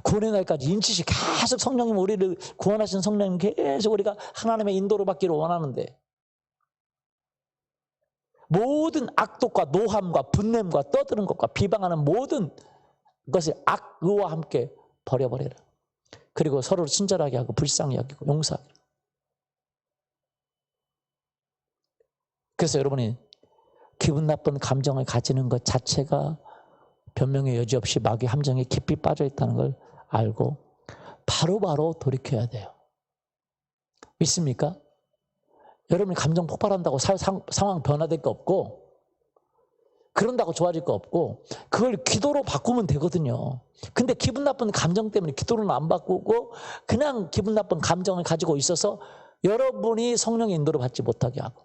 구원의 날까지 인치시 계속 성령님, 우리를 구원하신 성령님 계속 우리가 하나님의 인도로 받기를 원하는데 모든 악독과 노함과 분냄과 떠드는 것과 비방하는 모든 것을 악의와 함께 버려버려라. 그리고 서로를 친절하게 하고 불쌍히 여기고 용서하고. 그래서 여러분이 기분 나쁜 감정을 가지는 것 자체가 변명의 여지 없이 마귀 함정에 깊이 빠져 있다는 걸 알고 바로바로 돌이켜야 돼요. 믿습니까? 여러분이 감정 폭발한다고 상황 변화될 거 없고 그런다고 좋아질 거 없고 그걸 기도로 바꾸면 되거든요. 근데 기분 나쁜 감정 때문에 기도로는 안 바꾸고 그냥 기분 나쁜 감정을 가지고 있어서 여러분이 성령의 인도를 받지 못하게 하고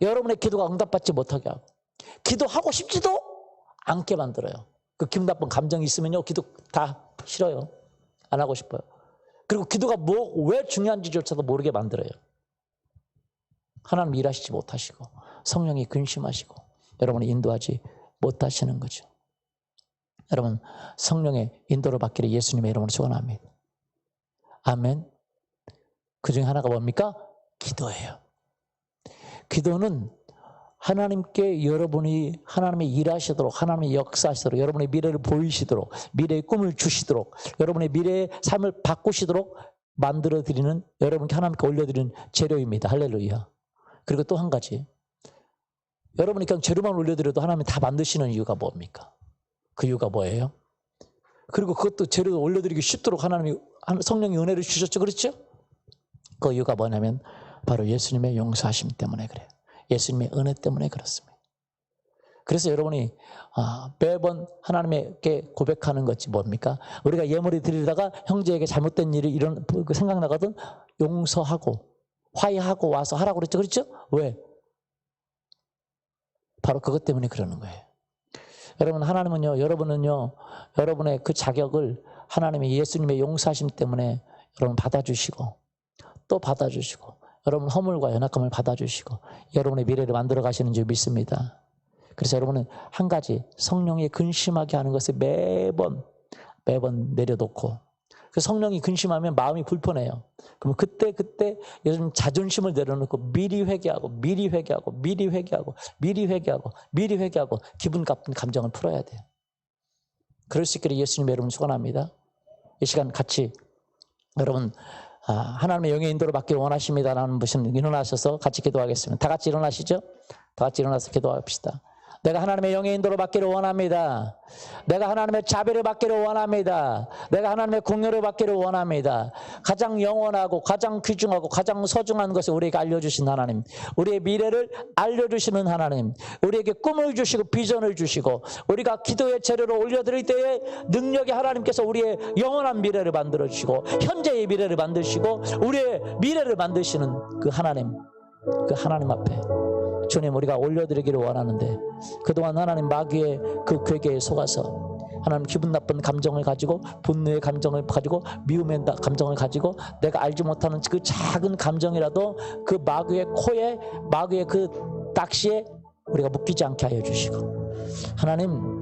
여러분의 기도가 응답받지 못하게 하고 기도하고 싶지도 않게 만들어요. 그 기분 나쁜 감정이 있으면요, 기도 다 싫어요. 안 하고 싶어요. 그리고 기도가 왜 중요한지조차도 모르게 만들어요. 하나님 일하시지 못하시고 성령이 근심하시고 여러분이 인도하지 못하시는 거죠. 여러분, 성령의 인도를 받기를 예수님의 이름으로 축원합니다. 아멘. 그 중에 하나가 뭡니까? 기도예요. 기도는 하나님께 여러분이 하나님의 일하시도록, 하나님의 역사하시도록, 여러분의 미래를 보이시도록, 미래의 꿈을 주시도록, 여러분의 미래의 삶을 바꾸시도록 만들어드리는, 여러분께 하나님께 올려드리는 재료입니다. 할렐루야. 그리고 또 한 가지, 여러분이 그냥 재료만 올려드려도 하나님이 다 만드시는 이유가 뭡니까? 그 이유가 뭐예요? 그리고 그것도 재료 올려드리기 쉽도록 하나님이, 성령이 은혜를 주셨죠. 그렇죠? 그 이유가 뭐냐면 바로 예수님의 용서하심 때문에 그래요. 예수님의 은혜 때문에 그렇습니다. 그래서 여러분이 매번 하나님께 고백하는 것이 뭡니까? 우리가 예물을 드리다가 형제에게 잘못된 일이 생각나거든 용서하고 화해하고 와서 하라고 그랬죠. 그렇죠? 왜? 바로 그것 때문에 그러는 거예요. 여러분, 하나님은요, 여러분은요, 여러분의 그 자격을 하나님의 예수님의 용서하심 때문에 여러분 받아주시고 또 받아주시고 여러분 허물과 연약함을 받아주시고 여러분의 미래를 만들어 가시는 줄 믿습니다. 그래서 여러분은 한 가지 성령이 근심하게 하는 것을 매번 내려놓고 그 성령이 근심하면 마음이 불편해요. 그러면 그때 요즘 자존심을 내려놓고 미리 회개하고 기분 나쁜 감정을 풀어야 돼요. 그럴 수 있기를 예수님의 이름으로 축원합니다. 이 시간 같이 여러분 하나님의 영의 인도를 받기를 원하십니다라는 분은 일어나셔서 같이 기도하겠습니다. 다 같이 일어나시죠? 다 같이 일어나서 기도합시다. 내가 하나님의 영의 인도를 받기를 원합니다. 내가 하나님의 자비를 받기를 원합니다. 내가 하나님의 공유를 받기를 원합니다. 가장 영원하고 가장 귀중하고 가장 소중한 것을 우리에게 알려주신 하나님, 우리의 미래를 알려주시는 하나님, 우리에게 꿈을 주시고 비전을 주시고 우리가 기도의 재료를 올려드릴 때에 능력의 하나님께서 우리의 영원한 미래를 만들어주시고 현재의 미래를 만드시고 우리의 미래를 만드시는 그 하나님 앞에 주님, 우리가 올려드리기를 원하는데 그동안 하나님 마귀의 그 괴계에 속아서 하나님 기분 나쁜 감정을 가지고 분노의 감정을 가지고 미움의 감정을 가지고 내가 알지 못하는 그 작은 감정이라도 그 마귀의 코에 마귀의 그 낚시에 우리가 묶이지 않게 하여 주시고 하나님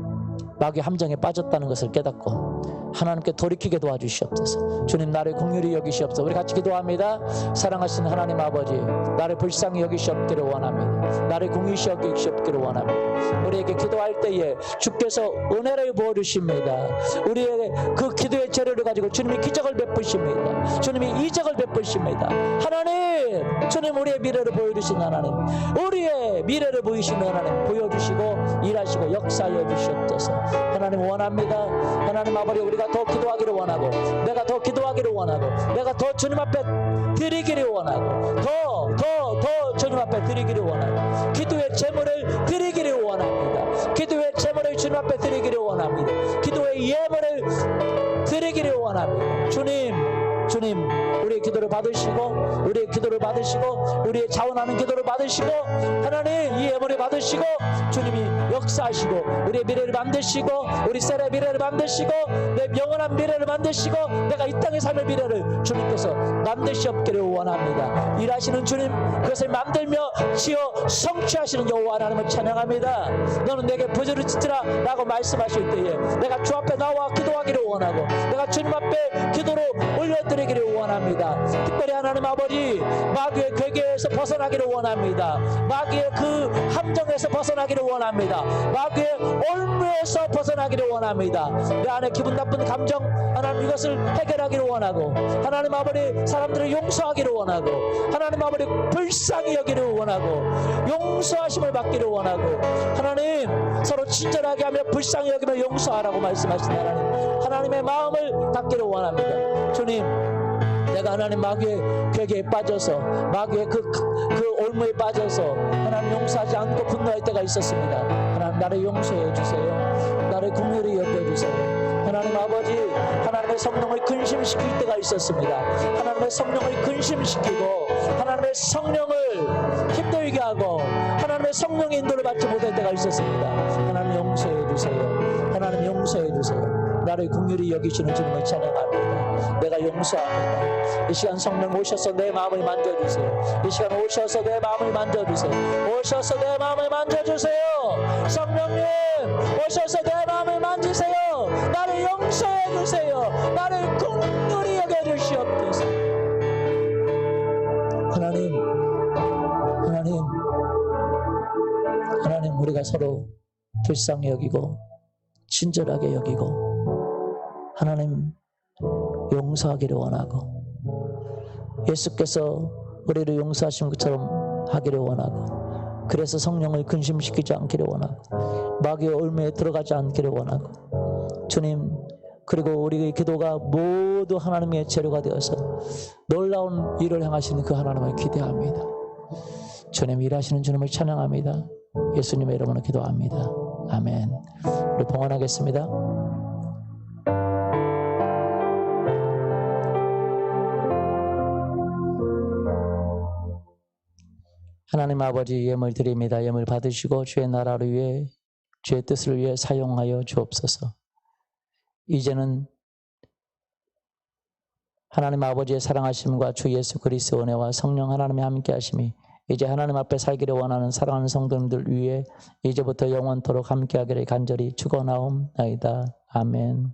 마귀의 함정에 빠졌다는 것을 깨닫고 하나님께 돌이키게 도와주시옵소서. 주님, 나를 긍휼히 여기시옵소서. 우리 같이 기도합니다. 사랑하신 하나님 아버지, 나를 불쌍히 여기시옵기를 원합니다. 나를 긍휼히 여기시옵기를 원합니다. 우리에게 기도할 때에 주께서 은혜를 부어주십니다. 우리의 그 기도의 재료를 가지고 주님이 기적을 베푸십니다. 주님이 이적을 베푸십니다. 하나님, 주님, 우리의 미래를 보여주신 하나님, 우리의 미래를 보이시는 하나님 보여주시고 일하시고 역사하여 주시옵소서. 하나님 원합니다. 하나님 아버지, 우리가 더 기도하기를 원하고 내가 더 기도하기를 원하고 내가 더 주님 앞에 드리기를 원하고 더 주님 앞에 드리기를 원하고 기도의 제물을 드리기를 원합니다. 기도의 제물을 주님 앞에 드리기를 원합니다. 기도의 예물을 드리기를 원합니다. 주님, 우리의 기도를 받으시고 우리의 자원하는 기도를 받으시고 하나님 이 예물을 받으시고 주님이 역사하시고 우리의 미래를 만드시고 우리 셀의 미래를 만드시고 내 영원한 미래를 만드시고 내가 이 땅의 삶의 미래를 주님께서 만드시옵기를 원합니다. 일하시는 주님, 그것을 만들며 지어 성취하시는 여호와 하나님을 찬양합니다. 너는 내게 부지를 짓지라 라고 말씀하실 때에 내가 주 앞에 나와 기도하기를 원하고 내가 주님 앞에 기도로 올려드리기를 원합니다. 특별히 하나님 아버지, 마귀의 괴계에서 벗어나기를 원합니다. 마귀의 그 함정에서 벗어나기를 원합니다. 마귀의 올무에서 벗어나기를 원합니다. 내 안에 기분 나쁜 감정 하나님 이것을 해결하기를 원하고 하나님 아버지 사람들을 용서하기를 원하고 하나님 아버지 불쌍히 여기를 원하고 용서하심을 받기를 원하고 하나님 서로 친절하게 하며 불쌍히 여기며 용서하라고 말씀하신 하나님의 마음을 갖기를 원합니다. 주님, 내가 하나님 마귀의 괴계에 빠져서 마귀의 그 올무에 빠져서 하나님 용서하지 않고 분노할 때가 있었습니다. 하나님 나를 용서해 주세요. 나를 긍휼히 여겨주세요. 하나님 아버지, 하나님의 성령을 근심시킬 때가 있었습니다. 하나님의 성령을 근심시키고 하나님의 성령을 힘들게 하고 하나님의 성령의 인도를 받지 못할 때가 있었습니다. 하나님 용서해 주세요. 하나님 용서해 주세요. 나를 긍휼히 여기시는 주님을 찬양합니다. 내가 용서합니다. 이 시간 성령 오셔서 내 마음을 만져주세요. 이 시간 오셔서 내 마음을 만져주세요. 오셔서 내 마음을 만져주세요. 성령님 오셔서 내 마음을 만지세요. 나를 용서해 주세요. 나를 긍휼히 여겨주시옵소서. 하나님 우리가 서로 불쌍히 여기고 친절하게 여기고 하나님 용서하기를 원하고 예수께서 우리를 용서하신 것처럼 하기를 원하고 그래서 성령을 근심시키지 않기를 원하고 마귀의 올무에 들어가지 않기를 원하고 주님, 그리고 우리의 기도가 모두 하나님의 재료가 되어서 놀라운 일을 행하시는 그 하나님을 기대합니다. 주님, 일하시는 주님을 찬양합니다. 예수님의 이름으로 기도합니다. 아멘. 우리 봉헌하겠습니다. 하나님 아버지, 예물 드립니다. 예물 받으시고 주의 나라를 위해, 주의 뜻을 위해 사용하여 주옵소서. 이제는 하나님 아버지의 사랑하심과 주 예수 그리스도의 은혜와 성령 하나님의 함께 하심이 이제 하나님 앞에 살기를 원하는 사랑하는 성도님들 위해 이제부터 영원토록 함께 하기를 간절히 축원하옵나이다. 아멘.